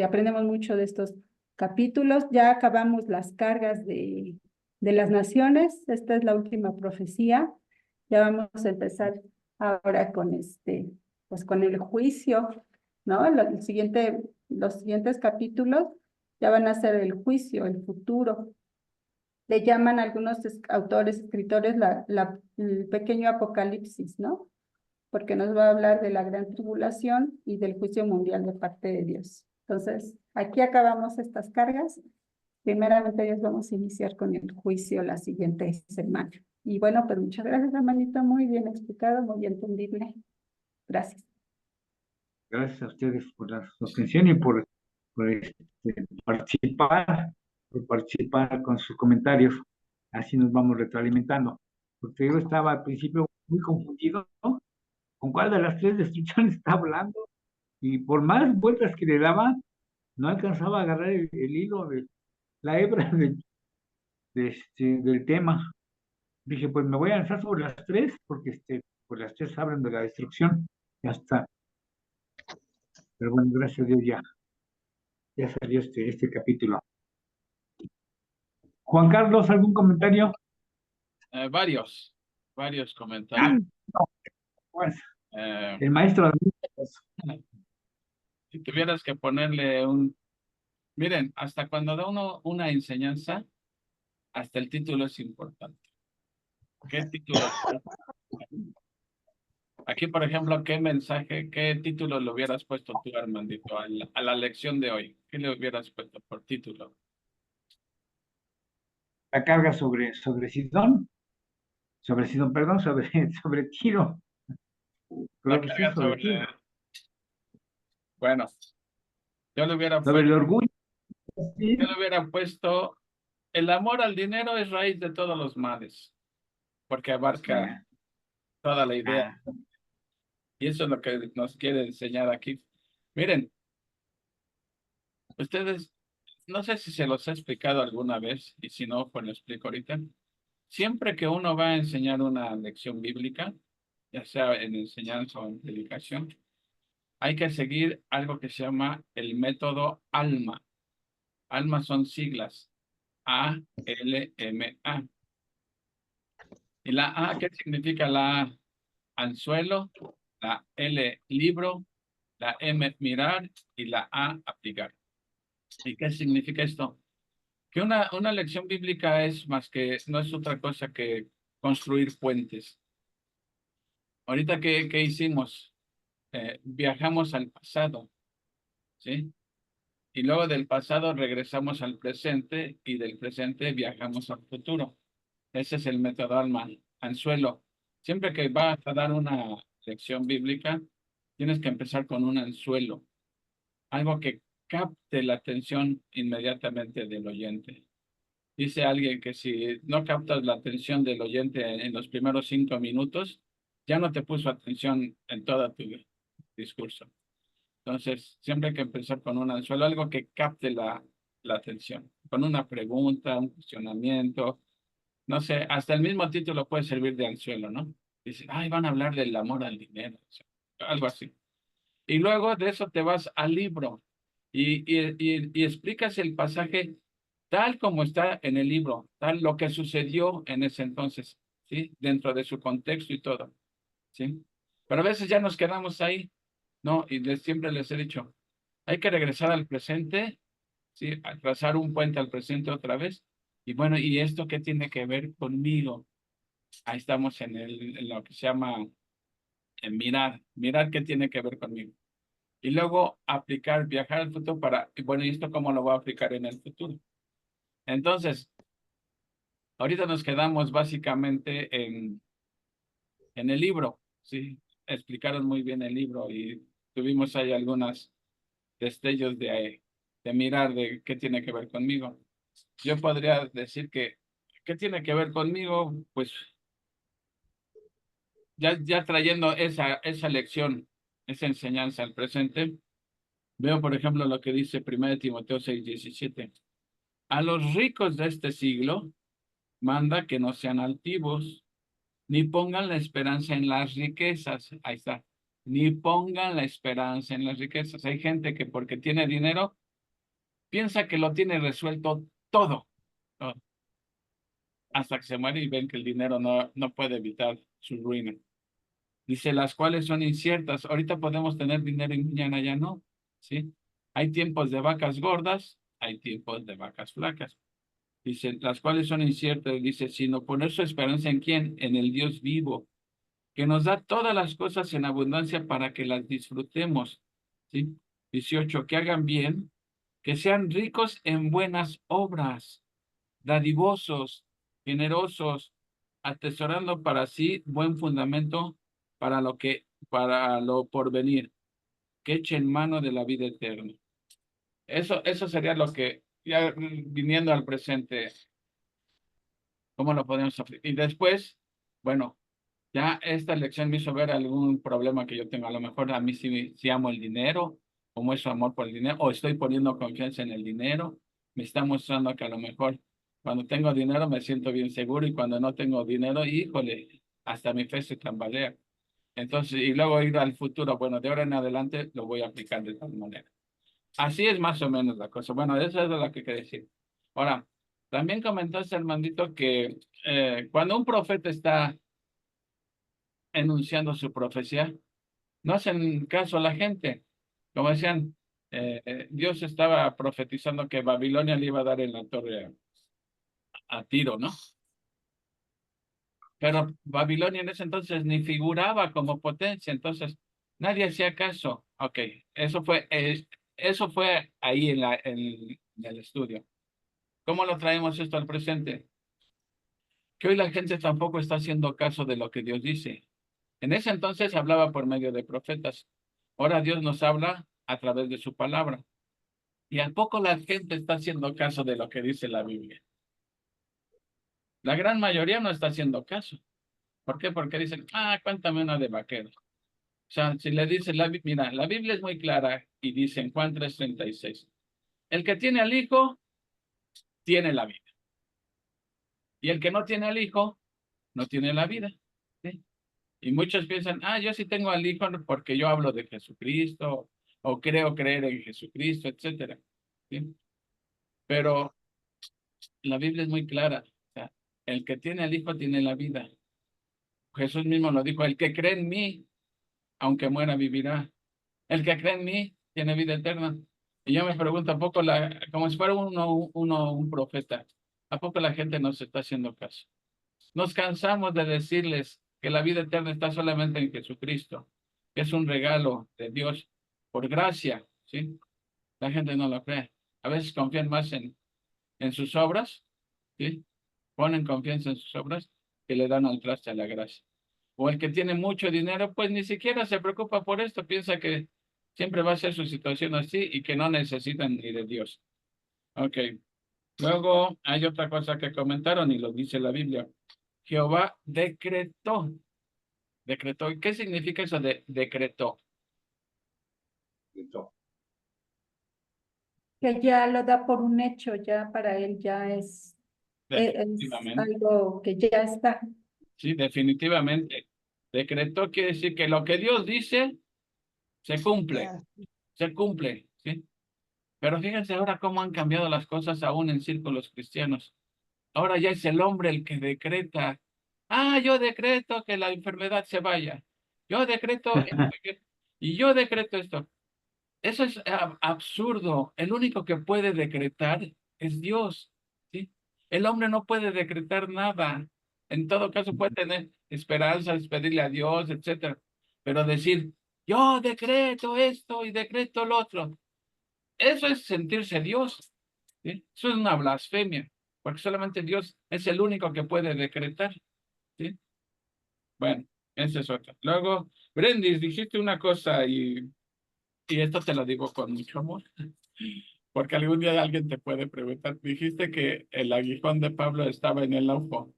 S4: aprendemos mucho de estos capítulos. Ya acabamos las cargas de las naciones. Esta es la última profecía. Ya vamos a empezar ahora con pues con el juicio, ¿no? Los siguientes capítulos ya van a ser el juicio, el futuro. Le llaman algunos autores, escritores, el pequeño apocalipsis, ¿no? Porque nos va a hablar de la gran tribulación y del juicio mundial de parte de Dios. Entonces, aquí acabamos estas cargas. Primeramente, Dios, vamos a iniciar con el juicio la siguiente semana. Y bueno, pues muchas gracias, hermanito. Muy bien explicado, muy entendible. Gracias.
S3: Gracias a ustedes por la atención y por participar con sus comentarios. Así nos vamos retroalimentando. Porque yo estaba al principio muy confundido, ¿no? ¿Con cuál de las tres destrucciones está hablando? Y por más vueltas que le daba, no alcanzaba a agarrar el hilo de la hebra del tema. Dije, pues me voy a lanzar sobre las tres, porque pues las tres hablan de la destrucción. Ya está. Pero bueno, gracias a Dios ya salió este capítulo. Juan Carlos, ¿algún comentario?
S2: Varios comentarios.
S3: No, pues,
S2: Eh,
S3: el maestro.
S2: si tuvieras que ponerle miren, hasta cuando da uno una enseñanza, hasta el título es importante. ¿Qué título? Aquí, por ejemplo, qué título le hubieras puesto tú, Armandito, a la lección de hoy? ¿Qué le hubieras puesto por título?
S3: La carga sobre Sidón, perdón, sobre Tiro.
S2: La
S3: Creo que sí,
S2: carga
S3: sobre Tiro.
S2: Bueno, yo le hubiera
S3: Sobre el
S2: puesto,
S3: orgullo. Sí.
S2: yo le hubiera puesto, el amor al dinero es raíz de todos los males, porque abarca toda la idea. Y eso es lo que nos quiere enseñar aquí. Miren, ustedes, no sé si se los he explicado alguna vez, y si no, pues lo explico ahorita. Siempre que uno va a enseñar una lección bíblica, ya sea en enseñanza o en predicación, hay que seguir algo que se llama el método ALMA. ALMA son siglas. ALMA. ¿Y la A qué significa la A? Anzuelo, la L libro, la M mirar y la A aplicar. ¿Y qué significa esto? Que una lección bíblica no es otra cosa que construir puentes. Ahorita, ¿qué hicimos? Viajamos al pasado, ¿sí? Y luego del pasado regresamos al presente y del presente viajamos al futuro. Ese es el método anzuelo. Siempre que vas a dar una lección bíblica, tienes que empezar con un anzuelo, algo que capte la atención inmediatamente del oyente. Dice alguien que si no captas la atención del oyente en los primeros 5 minutos, ya no te puso atención en todo tu discurso. Entonces, siempre hay que empezar con un anzuelo, algo que capte la atención, con una pregunta, un cuestionamiento, no sé, hasta el mismo título puede servir de anzuelo, ¿no? Dice, ay, van a hablar del amor al dinero, o sea, algo así. Y luego de eso te vas al libro y explicas el pasaje tal como está en el libro, tal lo que sucedió en ese entonces, ¿sí? Dentro de su contexto y todo, ¿sí? Pero a veces ya nos quedamos ahí, ¿no? Y siempre les he dicho, hay que regresar al presente, ¿sí? A trazar un puente al presente otra vez. Y bueno, ¿y esto qué tiene que ver conmigo? Ahí estamos en lo que se llama en mirar qué tiene que ver conmigo. Y luego aplicar, viajar al futuro para, bueno, ¿y esto cómo lo voy a aplicar en el futuro? Entonces, ahorita nos quedamos básicamente en el libro, ¿sí? Explicaron muy bien el libro y tuvimos ahí algunos destellos de mirar de qué tiene que ver conmigo. Yo podría decir que, ¿qué tiene que ver conmigo? Pues ya trayendo esa lección, esa enseñanza al presente, veo, por ejemplo, lo que dice 1 Timoteo 6:17. A los ricos de este siglo manda que no sean altivos, ni pongan la esperanza en las riquezas. Ahí está. Ni pongan la esperanza en las riquezas. Hay gente que porque tiene dinero, piensa que lo tiene resuelto todo, todo, hasta que se muere y ven que el dinero no puede evitar su ruina. Dice, las cuales son inciertas. Ahorita podemos tener dinero y mañana ya no, ¿sí? Hay tiempos de vacas gordas, hay tiempos de vacas flacas. Dice, las cuales son inciertas. Dice, sino poner su esperanza en quién, en el Dios vivo, que nos da todas las cosas en abundancia para que las disfrutemos, ¿sí? 18, que hagan bien, que sean ricos en buenas obras, dadivosos, generosos, atesorando para sí buen fundamento para lo porvenir, que echen mano de la vida eterna. Eso sería lo que, ya viniendo al presente, ¿cómo lo podemos aplicar? Y después, bueno, ya esta lección me hizo ver algún problema que yo tengo. A lo mejor a mí sí amo el dinero, o muestro amor por el dinero, o estoy poniendo confianza en el dinero. Me está mostrando que a lo mejor cuando tengo dinero me siento bien seguro y cuando no tengo dinero, híjole, hasta mi fe se tambalea. Entonces, y luego ir al futuro, bueno, de ahora en adelante lo voy a aplicar de tal manera. Así es más o menos la cosa. Bueno, eso es lo que quería decir. Ahora, también comentaste, Armandito, que cuando un profeta está enunciando su profecía, no hacen caso a la gente. Como decían, Dios estaba profetizando que Babilonia le iba a dar en la torre a Tiro, ¿no? Pero Babilonia en ese entonces ni figuraba como potencia, entonces nadie hacía caso. Ok, eso fue ahí en el estudio. ¿Cómo lo traemos esto al presente? Que hoy la gente tampoco está haciendo caso de lo que Dios dice. En ese entonces hablaba por medio de profetas. Ahora Dios nos habla a través de su palabra. Y a poco la gente está haciendo caso de lo que dice la Biblia. La gran mayoría no está haciendo caso. ¿Por qué? Porque dicen, cuéntame una de vaqueros. O sea, si le dice mira, la Biblia es muy clara y dice en Juan 3:36, el que tiene al Hijo, tiene la vida. Y el que no tiene al Hijo, no tiene la vida. ¿Sí? Y muchos piensan, yo sí tengo al Hijo porque yo hablo de Jesucristo o creo creer en Jesucristo, etcétera. ¿Sí? Pero la Biblia es muy clara. O sea, el que tiene al Hijo tiene la vida. Jesús mismo lo dijo, el que cree en mí, aunque muera, vivirá. El que cree en mí tiene vida eterna. Y yo me pregunto, ¿a poco como si fuera un profeta, ¿a poco la gente nos está haciendo caso? Nos cansamos de decirles que la vida eterna está solamente en Jesucristo, que es un regalo de Dios por gracia, ¿sí? La gente no lo cree. A veces confían más en sus obras, ¿sí? ponen confianza en sus obras que le dan al traste a la gracia. O el que tiene mucho dinero, pues ni siquiera se preocupa por esto, piensa que siempre va a ser su situación así y que no necesitan ni de Dios. Ok. Luego hay otra cosa que comentaron y lo dice la Biblia. Jehová decretó. Decretó. ¿Y qué significa eso de decretó?
S4: Que ya lo da por un hecho, ya para él ya es
S2: Definitivamente.
S4: algo que ya está.
S2: Sí, definitivamente. Decretó quiere decir que lo que Dios dice se cumple.
S5: Ya.
S2: Se cumple, ¿sí? Pero fíjense ahora cómo han cambiado las cosas aún en círculos cristianos. Ahora ya es el hombre el que decreta. Ah, yo decreto que la enfermedad se vaya. Yo decreto y yo decreto esto. Eso es absurdo. El único que puede decretar es Dios, ¿sí? El hombre no puede decretar nada. En todo caso puede tener esperanzas, pedirle a Dios, etcétera. Pero decir, yo decreto esto y decreto lo otro. Eso es sentirse Dios, ¿sí? Eso es una blasfemia, porque solamente Dios es el único que puede decretar, ¿sí? Bueno, ese es otro. Luego, Brendis, dijiste una cosa y esto te lo digo con mucho amor, porque algún día alguien te puede preguntar, dijiste que el aguijón de Pablo estaba en el ojo,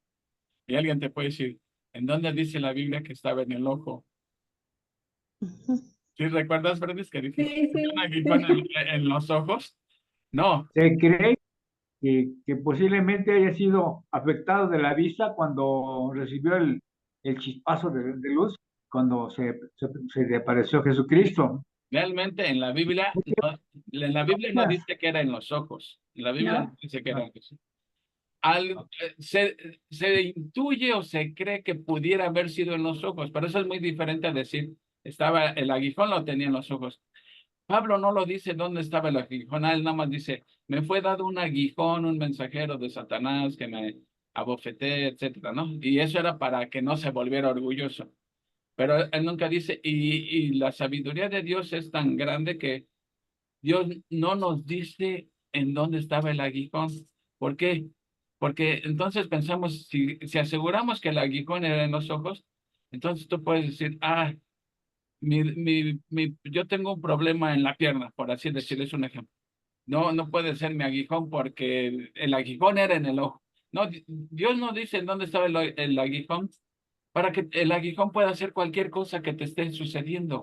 S2: y alguien te puede decir, ¿en dónde dice la Biblia que estaba en el ojo?
S5: Ujú.
S2: ¿Sí recuerdas, Brendis, que dijiste
S4: Sí, sí,
S2: un aguijón
S4: sí.
S2: en los ojos? No,
S3: Se cree que posiblemente haya sido afectado de la vista cuando recibió el chispazo de luz, cuando se le apareció Jesucristo.
S2: realmente en la Biblia, en la Biblia no dice que era en los ojos. En la Biblia no
S4: ¿No?
S2: dice que era en los ojos. Se intuye o se cree que pudiera haber sido en los ojos, pero eso es muy diferente a decir, estaba, el aguijón lo tenía en los ojos. Pablo no lo dice dónde estaba el aguijón, él nada más dice, me fue dado un aguijón, un mensajero de Satanás que me abofeté, etcétera, ¿no? Y eso era para que no se volviera orgulloso. Pero él nunca dice, y la sabiduría de Dios es tan grande que Dios no nos dice en dónde estaba el aguijón. ¿Por qué? Porque entonces pensamos, si aseguramos que el aguijón era en los ojos, entonces tú puedes decir, ah, yo tengo un problema en la pierna, por así decirlo, es un ejemplo. No, no puede ser mi aguijón porque el aguijón era en el ojo. No, Dios no dice en dónde estaba el aguijón para que el aguijón pueda hacer cualquier cosa que te esté sucediendo,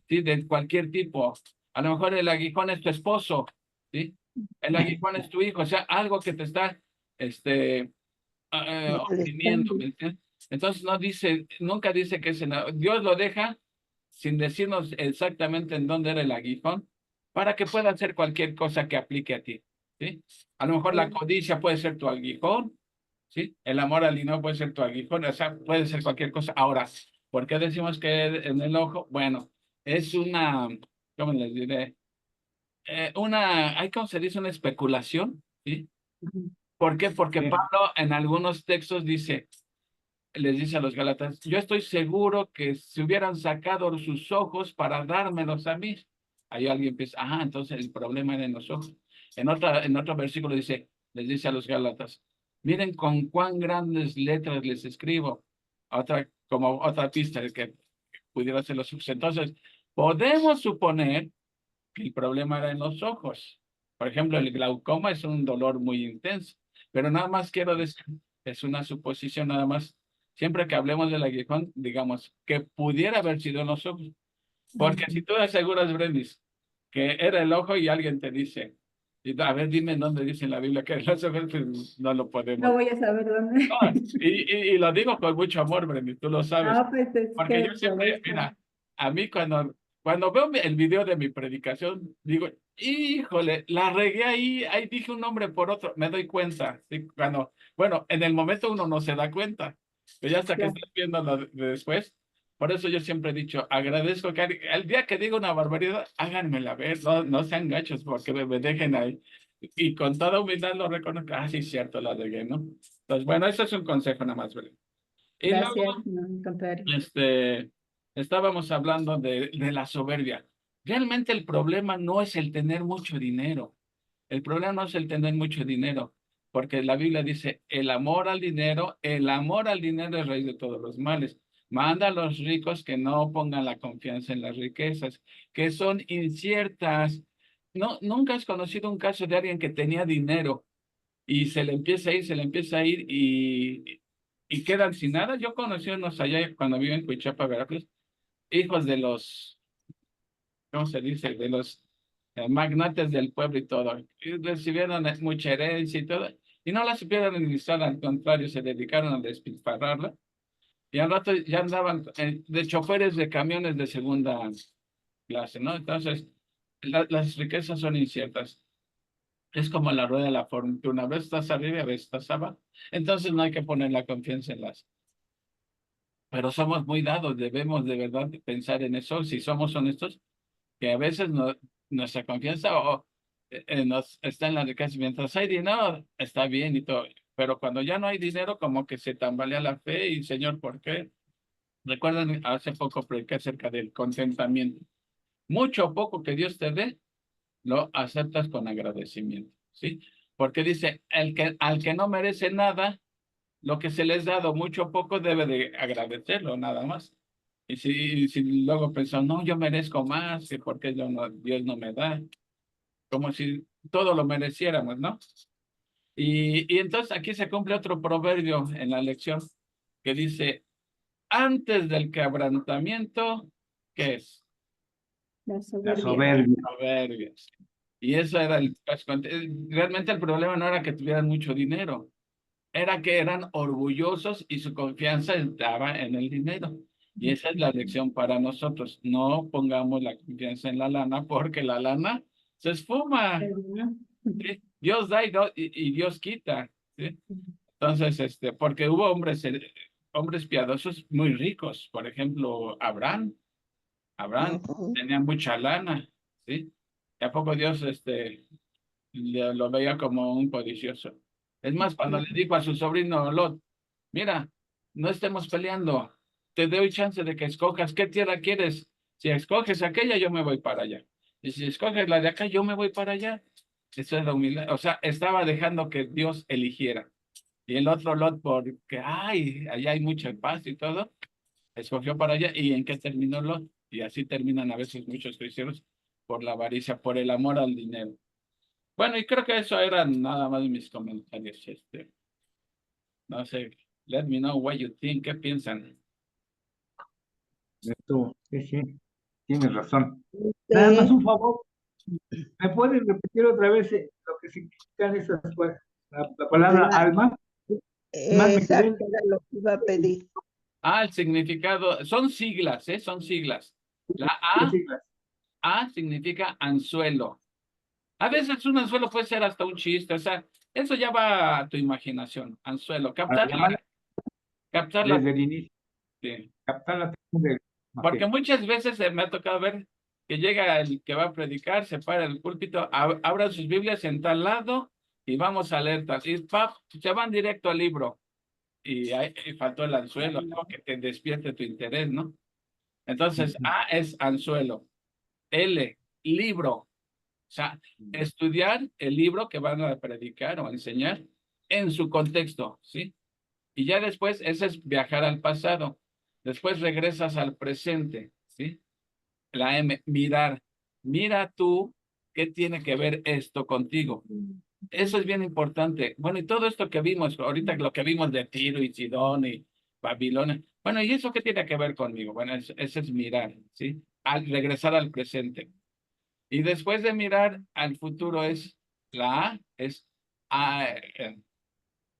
S2: ¿sí? De cualquier tipo. A lo mejor el aguijón es tu esposo, ¿sí? El aguijón es tu hijo, o sea, algo que te está, oprimiendo,
S5: Molestando.
S2: ¿me entiendes? Entonces no dice, nunca dice que es Dios lo deja sin decirnos exactamente en dónde era el aguijón, para que pueda hacer cualquier cosa que aplique a ti, ¿sí? A lo mejor la codicia puede ser tu aguijón, ¿sí? El amor al dinero puede ser tu aguijón, o sea, puede ser cualquier cosa. Ahora, ¿por qué decimos que en el ojo? Bueno, es una, ¿cómo les diré? Hay como se dice, una especulación, ¿sí? ¿Por qué? Porque
S3: Sí.
S2: Pablo en algunos textos dice, les dice a los Gálatas, yo estoy seguro que si hubieran sacado sus ojos para dármelos a mí, ahí alguien piensa, entonces el problema era en los ojos. En otro versículo dice, les dice a los Gálatas, miren con cuán grandes letras les escribo. Como otra pista de que pudiera ser los ojos. Entonces, podemos suponer que el problema era en los ojos. Por ejemplo, el glaucoma es un dolor muy intenso, pero nada más quiero decir, es una suposición nada más. Siempre que hablemos del aguijón, digamos que pudiera haber sido en los ojos. Porque si tú aseguras, Brendis, que era el ojo y alguien te dice, a ver, dime en dónde dice en la Biblia que era los ojos, pues no lo podemos.
S4: No voy a saber dónde.
S2: No, y lo digo con mucho amor, Brendis, tú lo sabes.
S4: No, pues es
S2: Porque
S4: que
S2: yo
S4: por
S2: siempre,
S4: eso.
S2: mira, a mí cuando veo el video de mi predicación, digo, híjole, la regué ahí dije un nombre por otro, me doy cuenta. ¿Sí? Bueno, en el momento uno no se da cuenta, pero ya hasta que
S4: Claro.
S2: estás viendo lo de después. Por eso yo siempre he dicho, agradezco que el día que diga una barbaridad, háganmela ver, no sean gachos porque me dejen ahí. Y con toda humildad lo reconozco, sí, es cierto, la regué, ¿no? Entonces, bueno, eso es un consejo nada más, ¿verdad? Y luego,
S4: Gracias, no, al contrario.
S2: estábamos hablando de la soberbia. Realmente el problema no es el tener mucho dinero. El problema no es el tener mucho dinero. porque la Biblia dice, el amor al dinero es raíz de todos los males. Manda a los ricos que no pongan la confianza en las riquezas, que son inciertas. No, ¿nunca has conocido un caso de alguien que tenía dinero y se le empieza a ir, y quedan sin nada? Yo conocí unos allá cuando vivo en Cuichapa, Veracruz, hijos de los, ¿cómo se dice? De los magnates del pueblo y todo. Y recibieron mucha herencia y todo, y no la supieron administrar, al contrario, se dedicaron a despilfarrarla, y al rato ya andaban de choferes de camiones de segunda clase, ¿no? Entonces, las riquezas son inciertas. Es como la rueda de la fortuna, a veces estás arriba y a veces estás abajo. Entonces no hay que poner la confianza en las... Pero somos muy dados, debemos de verdad pensar en eso, si somos honestos, que a veces nuestra confianza nos está en la riqueza. Mientras hay dinero, está bien y todo. Pero cuando ya no hay dinero, como que se tambalea la fe y, Señor, ¿por qué? Recuerdan, hace poco prediqué acerca del contentamiento. Mucho o poco que Dios te dé, lo aceptas con agradecimiento, ¿sí? Porque dice, al que no merece nada, lo que se les ha dado, mucho o poco, debe de agradecerlo, nada más. Y si luego pensamos, no, yo merezco más, que porque Dios no me da, como si todo lo mereciéramos, ¿no? Y entonces aquí se cumple otro proverbio en la lección que dice, antes del quebrantamiento, ¿qué es?
S4: La
S3: La
S4: soberbia.
S3: soberbia.
S2: Soberbias. Y eso era realmente el problema no era que tuvieran mucho dinero, era que eran orgullosos y su confianza estaba en el dinero. Y esa es la lección para nosotros. No pongamos la confianza en la lana porque la lana se esfuma. ¿Sí? Dios da y Dios quita. ¿Sí? Entonces, porque hubo hombres piadosos muy ricos. Por ejemplo, Abraham
S5: Ujú.
S2: tenía mucha lana. ¿Sí? ¿Y a poco Dios lo veía como un codicioso? Es más, cuando le dijo a su sobrino Lot, mira, no estemos peleando, te doy chance de que escojas qué tierra quieres. Si escoges aquella, yo me voy para allá. Y si escoges la de acá, yo me voy para allá. Eso es la humildad. O sea, estaba dejando que Dios eligiera. Y el otro Lot, porque, ay, allá hay mucha paz y todo, escogió para allá. ¿Y en qué terminó Lot? Y así terminan a veces muchos cristianos por la avaricia, por el amor al dinero. Bueno, y creo que eso eran nada más mis comentarios. No sé, let me know what you think. ¿Qué piensan?
S3: Esto, sí, tienes razón. Nada más un favor, ¿me puedes repetir otra vez lo que significan esas cosas? La palabra
S5: La-
S3: alma, más me quedé
S5: Exacto, era lo que iba a pedir.
S2: El significado, son siglas, ¿eh? Son siglas. La
S3: en siglas.
S2: A significa anzuelo. A veces un anzuelo puede ser hasta un chiste, o sea, eso ya va a tu imaginación, anzuelo,
S3: Para llamarla
S2: captar la
S3: desde el inicio,
S2: atención.
S3: captar la atención del...
S2: Porque
S3: Ok.
S2: muchas veces me ha tocado ver que llega el que va a predicar, se para el púlpito, abra sus Biblias en tal lado y vamos a leer tal. Y se van directo al libro. Y ahí faltó el anzuelo, ¿no? Que te despierte tu interés, ¿no? Entonces, A es anzuelo. L, libro. O sea, estudiar el libro que van a predicar o enseñar en su contexto, ¿sí? Y ya después, ese es viajar al pasado. Después regresas al presente, ¿sí? La M, mirar. Mira tú qué tiene que ver esto contigo. Eso es bien importante. Bueno, y todo esto que vimos, ahorita lo que vimos de Tiro y Sidón y Babilonia. Bueno, ¿y eso qué tiene que ver conmigo? Bueno, eso es mirar, ¿sí? Al regresar al presente. Y después de mirar al futuro es la A, es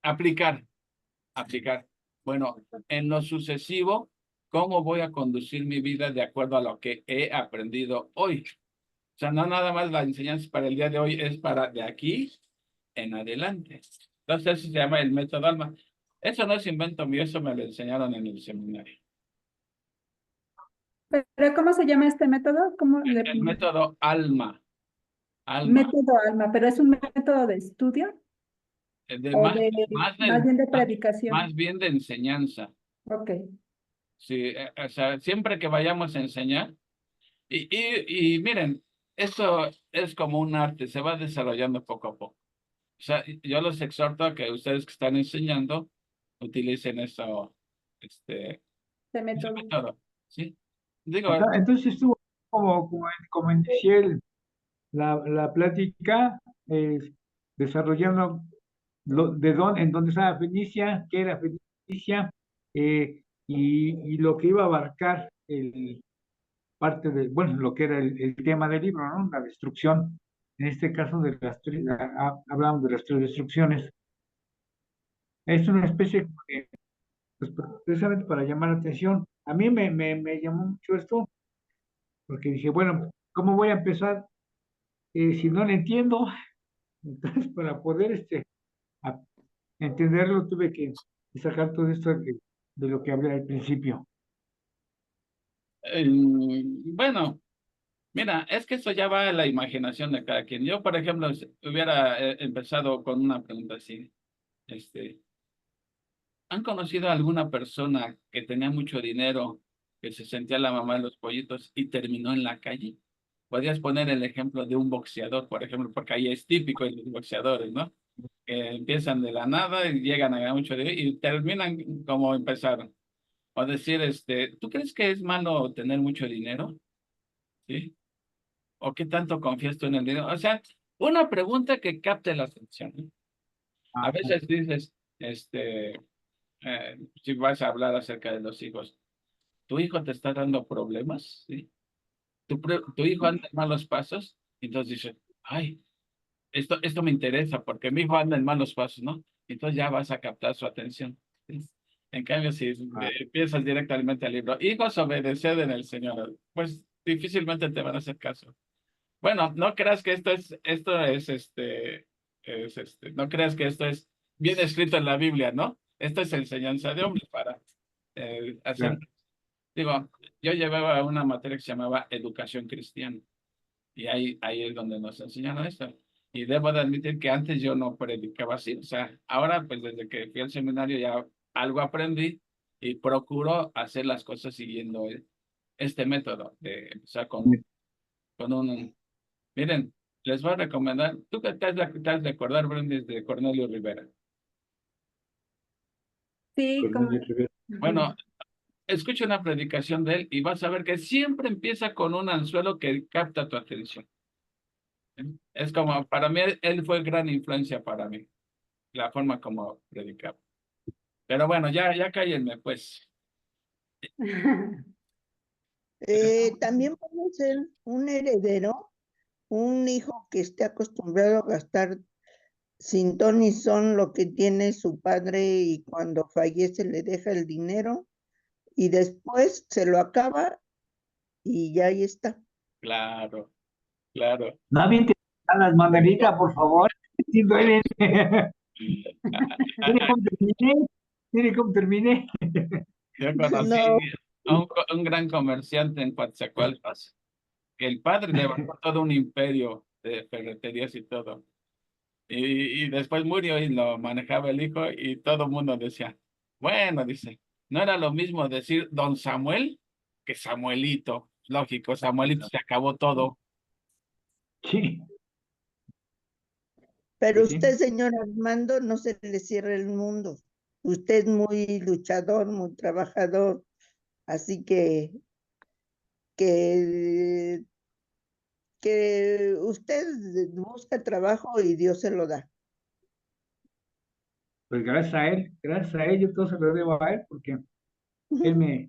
S2: aplicar, aplicar. Bueno, en lo sucesivo, ¿cómo voy a conducir mi vida de acuerdo a lo que he aprendido hoy? O sea, no nada más la enseñanza para el día de hoy, es para de aquí en adelante. Entonces, eso se llama el método ALMA. Eso no es invento mío, eso me lo enseñaron en el seminario.
S4: ¿Pero cómo se llama este método?
S2: El método ALMA.
S4: Método ALMA, pero es un método de estudio
S2: De
S4: o
S2: más,
S4: de
S2: más,
S4: más bien de
S2: más
S4: predicación.
S2: bien de enseñanza.
S4: Ok.
S2: Sí, o sea, siempre que vayamos a enseñar, y miren, esto es como un arte, se va desarrollando poco a poco. sea, yo los exhorto a que ustedes que están enseñando utilicen eso,
S4: de
S2: ese
S4: método.
S2: método, ¿sí? Digo,
S3: Entonces estuvo como inicié la plática, desarrollando en dónde estaba Fenicia, qué era Fenicia, y lo que iba a abarcar parte de, bueno, lo que era el tema del libro, ¿no? La destrucción. En este caso de hablamos de las tres destrucciones. Es una especie de, pues, precisamente para llamar la atención. A mí me llamó mucho esto, porque dije, bueno, ¿cómo voy a empezar si no lo entiendo? Entonces, para poder a- entenderlo, tuve que sacar todo esto de lo que hablé al principio.
S2: bueno, mira, es que eso ya va a la imaginación de cada quien. Yo, por ejemplo, hubiera empezado con una pregunta así. Este, ¿Han conocido a alguna persona que tenía mucho dinero, que se sentía la mamá de los pollitos y terminó en la calle? Podrías poner el ejemplo de un boxeador, por ejemplo, porque ahí es típico de los boxeadores, ¿no? Que empiezan de la nada y llegan a ganar mucho dinero y terminan como empezaron. O decir, ¿tú crees que es malo tener mucho dinero? ¿Sí? ¿O qué tanto confías tú en el dinero? O sea, una pregunta que capte la atención, ¿no? A
S3: Ah,
S2: veces dices, si vas a hablar acerca de los hijos, ¿tu hijo te está dando problemas? ¿Sí? ¿Tu hijo anda en malos pasos? Entonces dices, ay, esto me interesa porque mi hijo anda en malos pasos, ¿no? Entonces ya vas a captar su atención. ¿Sí? En cambio, si
S3: ah,
S2: empiezas directamente al libro, hijos, obedeced en el Señor, pues difícilmente te van a hacer caso. Bueno, no creas que no creas que esto es bien escrito en la Biblia, ¿no? Esto es enseñanza de hombres para hacer.
S3: claro.
S2: Digo, yo llevaba una materia que se llamaba Educación Cristiana y ahí es donde nos enseñaron esto. Y debo de admitir que antes yo no predicaba así, o sea, ahora pues desde que fui al seminario ya algo aprendí y procuro hacer las cosas siguiendo este método de empezar con un. Miren, les voy a recomendar, tú que te has de acordar, Brendis, de Cornelio Rivera.
S4: Sí, como.
S3: Cornelio Rivera.
S2: Bueno, escucha una predicación de él y vas a ver que siempre empieza con un anzuelo que capta tu atención. Es como, para mí, él fue gran influencia para mí, la forma como predicaba. Pero bueno, ya cállenme, pues.
S5: También puede ser un heredero, un hijo que esté acostumbrado a gastar sin ton ni son lo que tiene su padre y cuando fallece le deja el dinero y después se lo acaba y ya ahí está.
S2: Claro, claro.
S3: No avientes a las mandaritas, por favor. Sí duelen. Mire cómo terminé. Mire cómo terminé.
S2: Yo conocí
S5: No,
S2: a un gran comerciante en Coatzacoalcos, que el padre levantó todo un imperio de ferreterías y todo. Y después murió y lo manejaba el hijo y todo el mundo decía, bueno, dice, no era lo mismo decir don Samuel que Samuelito. Lógico, Samuelito se acabó todo.
S3: Sí,
S5: pero
S3: pues sí.
S5: usted, señor Armando, no se le cierra el mundo. Usted es muy luchador, muy trabajador, así que, que usted busca trabajo y Dios se lo da.
S3: Pues gracias a él, yo todo se lo debo a él, porque él me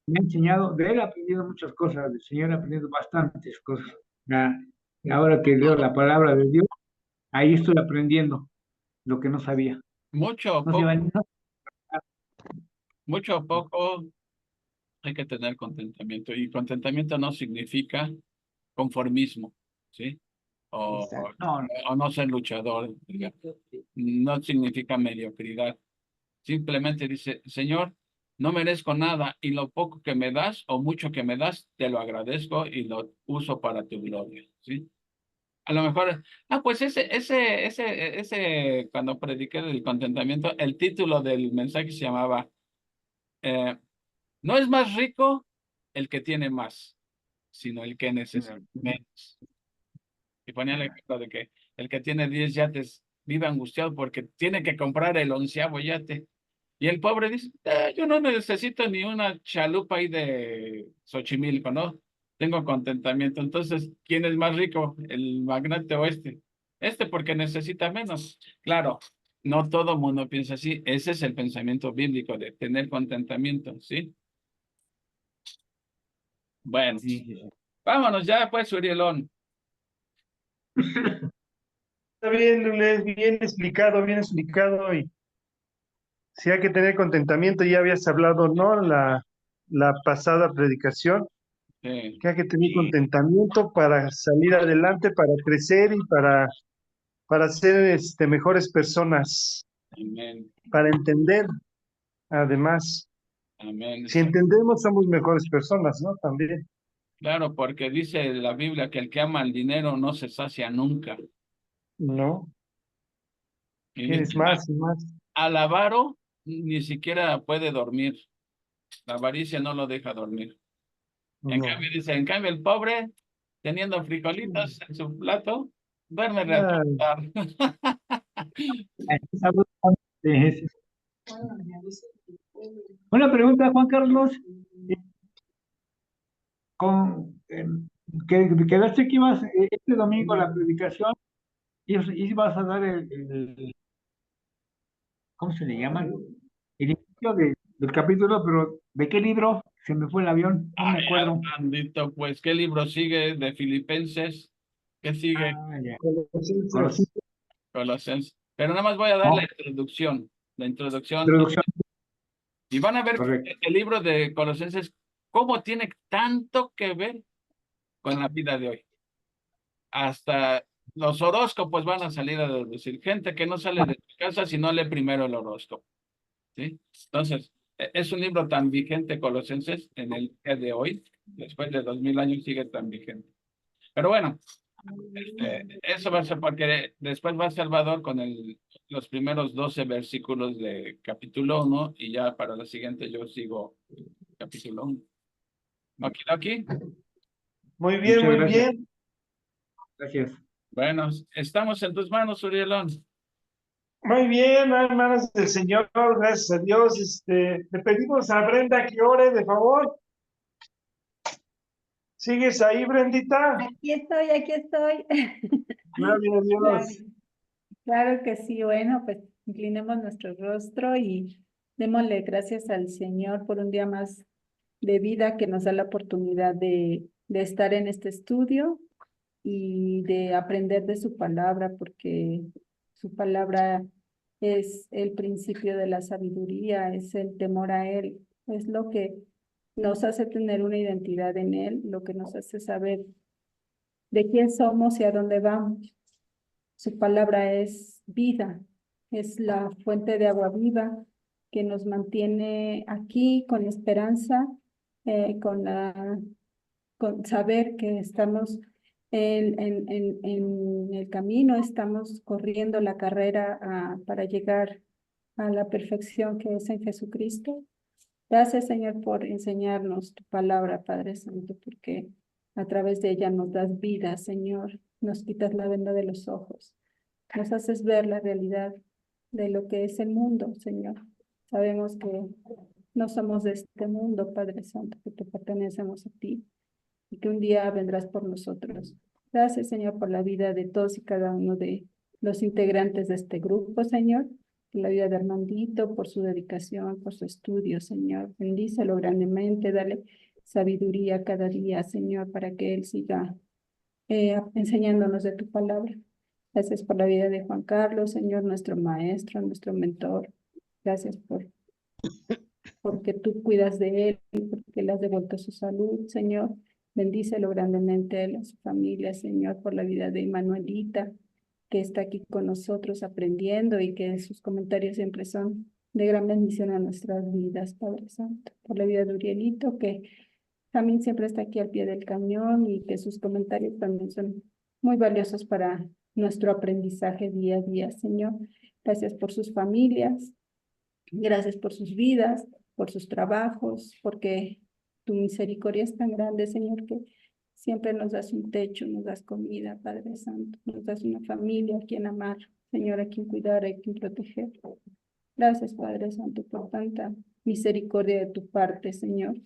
S3: ha enseñado, de él he aprendido muchas cosas, del Señor he aprendido bastantes cosas. Ah, y ahora que leo la palabra de Dios, ahí estoy aprendiendo lo que no sabía.
S2: Mucho o
S3: No se
S2: poco,
S3: iba ni- no,
S2: mucho o poco hay que tener contentamiento. Y contentamiento no significa conformismo, ¿sí? O,
S5: Exacto.
S3: no,
S2: o no ser luchador, digamos. No significa mediocridad. Simplemente dice, Señor, no merezco nada y lo poco que me das o mucho que me das, te lo agradezco y lo uso para tu gloria, ¿sí? A lo mejor, pues cuando prediqué del contentamiento, el título del mensaje se llamaba, eh, no es más rico el que tiene más, sino el que necesita menos. Y ponía el ejemplo de que el que tiene 10 yates vive angustiado porque tiene que comprar el 11º yate. Y el pobre dice, yo no necesito ni una chalupa ahí de Xochimilco, ¿no? Tengo contentamiento. Entonces, ¿quién es más rico? ¿El magnate o este? Este porque necesita menos. Claro, no todo mundo piensa así. Ese es el pensamiento bíblico de tener contentamiento, ¿sí? Bueno,
S3: Sí, sí, sí.
S2: vámonos ya, pues, Urielón.
S1: Está bien, Lules, bien explicado y si hay que tener contentamiento, ya habías hablado, ¿no? La pasada predicación, que hay que tener contentamiento para salir adelante, para crecer y para ser mejores personas,
S2: Amén,
S1: para entender, además.
S2: amén.
S1: Si entendemos, somos mejores personas, ¿no? También,
S2: Claro, porque dice la Biblia que el que ama el dinero no se sacia nunca.
S1: ¿no?
S2: Y dice,
S1: ¿Quieres más y más?
S2: al avaro ni siquiera puede dormir. La avaricia no lo deja dormir. En
S1: No.
S2: cambio, dice, en cambio el pobre, teniendo frijolitos en su plato, duerme
S1: Ay,
S2: reposar.
S3: Sí, sí. Una pregunta, Juan Carlos. Con, que quedaste que ibas este domingo a la predicación y vas a dar ¿cómo se le llama? El inicio del capítulo, pero ¿de qué libro? Se me fue el avión, no me
S2: Ay,
S3: acuerdo.
S2: Armandito, pues, ¿qué libro sigue de Filipenses? ¿Qué sigue?
S3: Ah, ya.
S1: Colosenses.
S2: Colosenses. Pero nada más voy a dar
S3: No,
S2: la introducción. La introducción.
S3: introducción,
S2: Y van a ver
S3: correcto.
S2: el libro de Colosenses, cómo tiene tanto que ver con la vida de hoy. Hasta los horóscopos van a salir a deducir. Gente que no sale de su casa si no lee primero el horóscopo. ¿Sí? Entonces, es un libro tan vigente, Colosenses, en el día de hoy, después de 2000 años, sigue tan vigente. Pero bueno, eso va a ser porque después va Salvador con los primeros 12 versículos de capítulo 1 y ya para la siguiente yo sigo capítulo 1. Aquí, aquí.
S1: Muy bien,
S3: Muchas
S1: muy
S3: gracias.
S1: bien.
S3: Gracias.
S2: Bueno, estamos en tus manos, Urielón.
S1: Muy bien, hermanos del Señor, gracias a Dios. Le pedimos a Brenda que ore, de favor. ¿Sigues ahí, Brendita?
S4: Aquí estoy, aquí estoy.
S1: Gloria a
S4: Claro,
S1: Dios.
S4: claro que sí. Bueno, pues inclinemos nuestro rostro y démosle gracias al Señor por un día más de vida que nos da la oportunidad de estar en este estudio y de aprender de su palabra, porque su palabra es el principio de la sabiduría, es el temor a Él, es lo que nos hace tener una identidad en Él, lo que nos hace saber de quién somos y a dónde vamos. Su palabra es vida, es la fuente de agua viva que nos mantiene aquí con esperanza, con saber que estamos en el camino, estamos corriendo la carrera para llegar a la perfección que es en Jesucristo. Gracias, Señor, por enseñarnos tu palabra, Padre Santo, porque a través de ella nos das vida, Señor, nos quitas la venda de los ojos, nos haces ver la realidad de lo que es el mundo, Señor. Sabemos que no somos de este mundo, Padre Santo, que te pertenecemos a ti y que un día vendrás por nosotros. Gracias, Señor, por la vida de todos y cada uno de los integrantes de este grupo, Señor, por la vida de Armandito, por su dedicación, por su estudio, Señor. Bendícelo grandemente, dale sabiduría cada día, Señor, para que Él siga enseñándonos de tu palabra. Gracias por la vida de Juan Carlos, Señor, nuestro maestro, nuestro mentor. Gracias porque tú cuidas de él, porque le has devuelto su salud, Señor. Bendícelo grandemente a él, a su familia, Señor, por la vida de Manuelita, que está aquí con nosotros aprendiendo y que sus comentarios siempre son de gran bendición a nuestras vidas, Padre Santo. Por la vida de Urielito, que también siempre está aquí al pie del cañón y que sus comentarios también son muy valiosos para nuestro aprendizaje día a día, Señor. Gracias por sus familias, gracias por sus vidas, por sus trabajos, porque tu misericordia es tan grande, Señor, que siempre nos das un techo, nos das comida, Padre Santo, nos das una familia a quien amar, Señor, a quien cuidar, a quien proteger. Gracias, Padre Santo, por tanta misericordia de tu parte, Señor,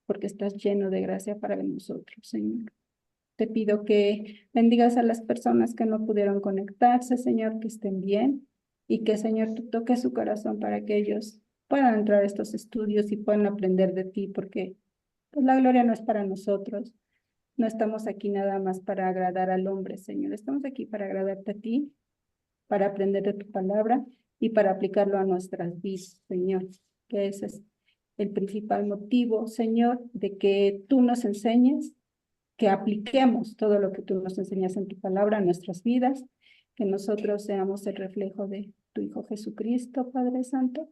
S4: porque estás lleno de gracia para nosotros, Señor. Te pido que bendigas a las personas que no pudieron conectarse, Señor, que estén bien y que, Señor, tú toques su corazón para que ellos puedan entrar a estos estudios y puedan aprender de ti, porque pues, la gloria no es para nosotros. No estamos aquí nada más para agradar al hombre, Señor. Estamos aquí para agradarte a ti, para aprender de tu palabra y para aplicarlo a nuestras vidas, Señor. Que ese es el principal motivo, Señor, de que tú nos enseñes, que apliquemos todo lo que tú nos enseñas en tu palabra a nuestras vidas, que nosotros seamos el reflejo de tu Hijo Jesucristo, Padre Santo,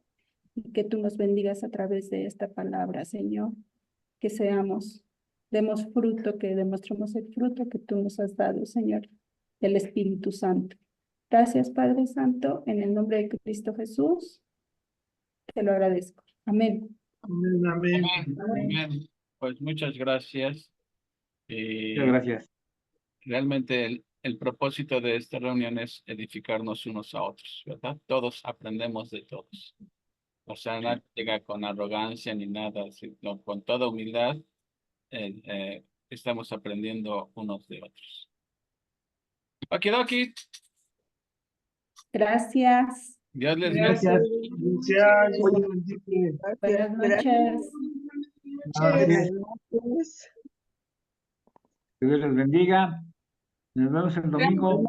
S4: y que tú nos bendigas a través de esta palabra, Señor, que demos fruto, que demostremos el fruto que tú nos has dado, Señor, del Espíritu Santo. Gracias, Padre Santo, en el nombre de Cristo Jesús, te lo agradezco. Amén.
S1: Amén, amén.
S2: Amén. Pues muchas gracias.
S3: Muchas gracias.
S2: Realmente el propósito de esta reunión es edificarnos unos a otros, ¿verdad? Todos aprendemos de todos. O sea, nadie llega con arrogancia ni nada, sino con toda humildad estamos aprendiendo unos de otros. Okidoki.
S4: Gracias.
S2: Dios les
S3: Gracias.
S1: Gracias. Dios bendice.
S4: Buenas noches.
S5: Buenas noches.
S3: Que Dios les bendiga. Nos vemos el domingo.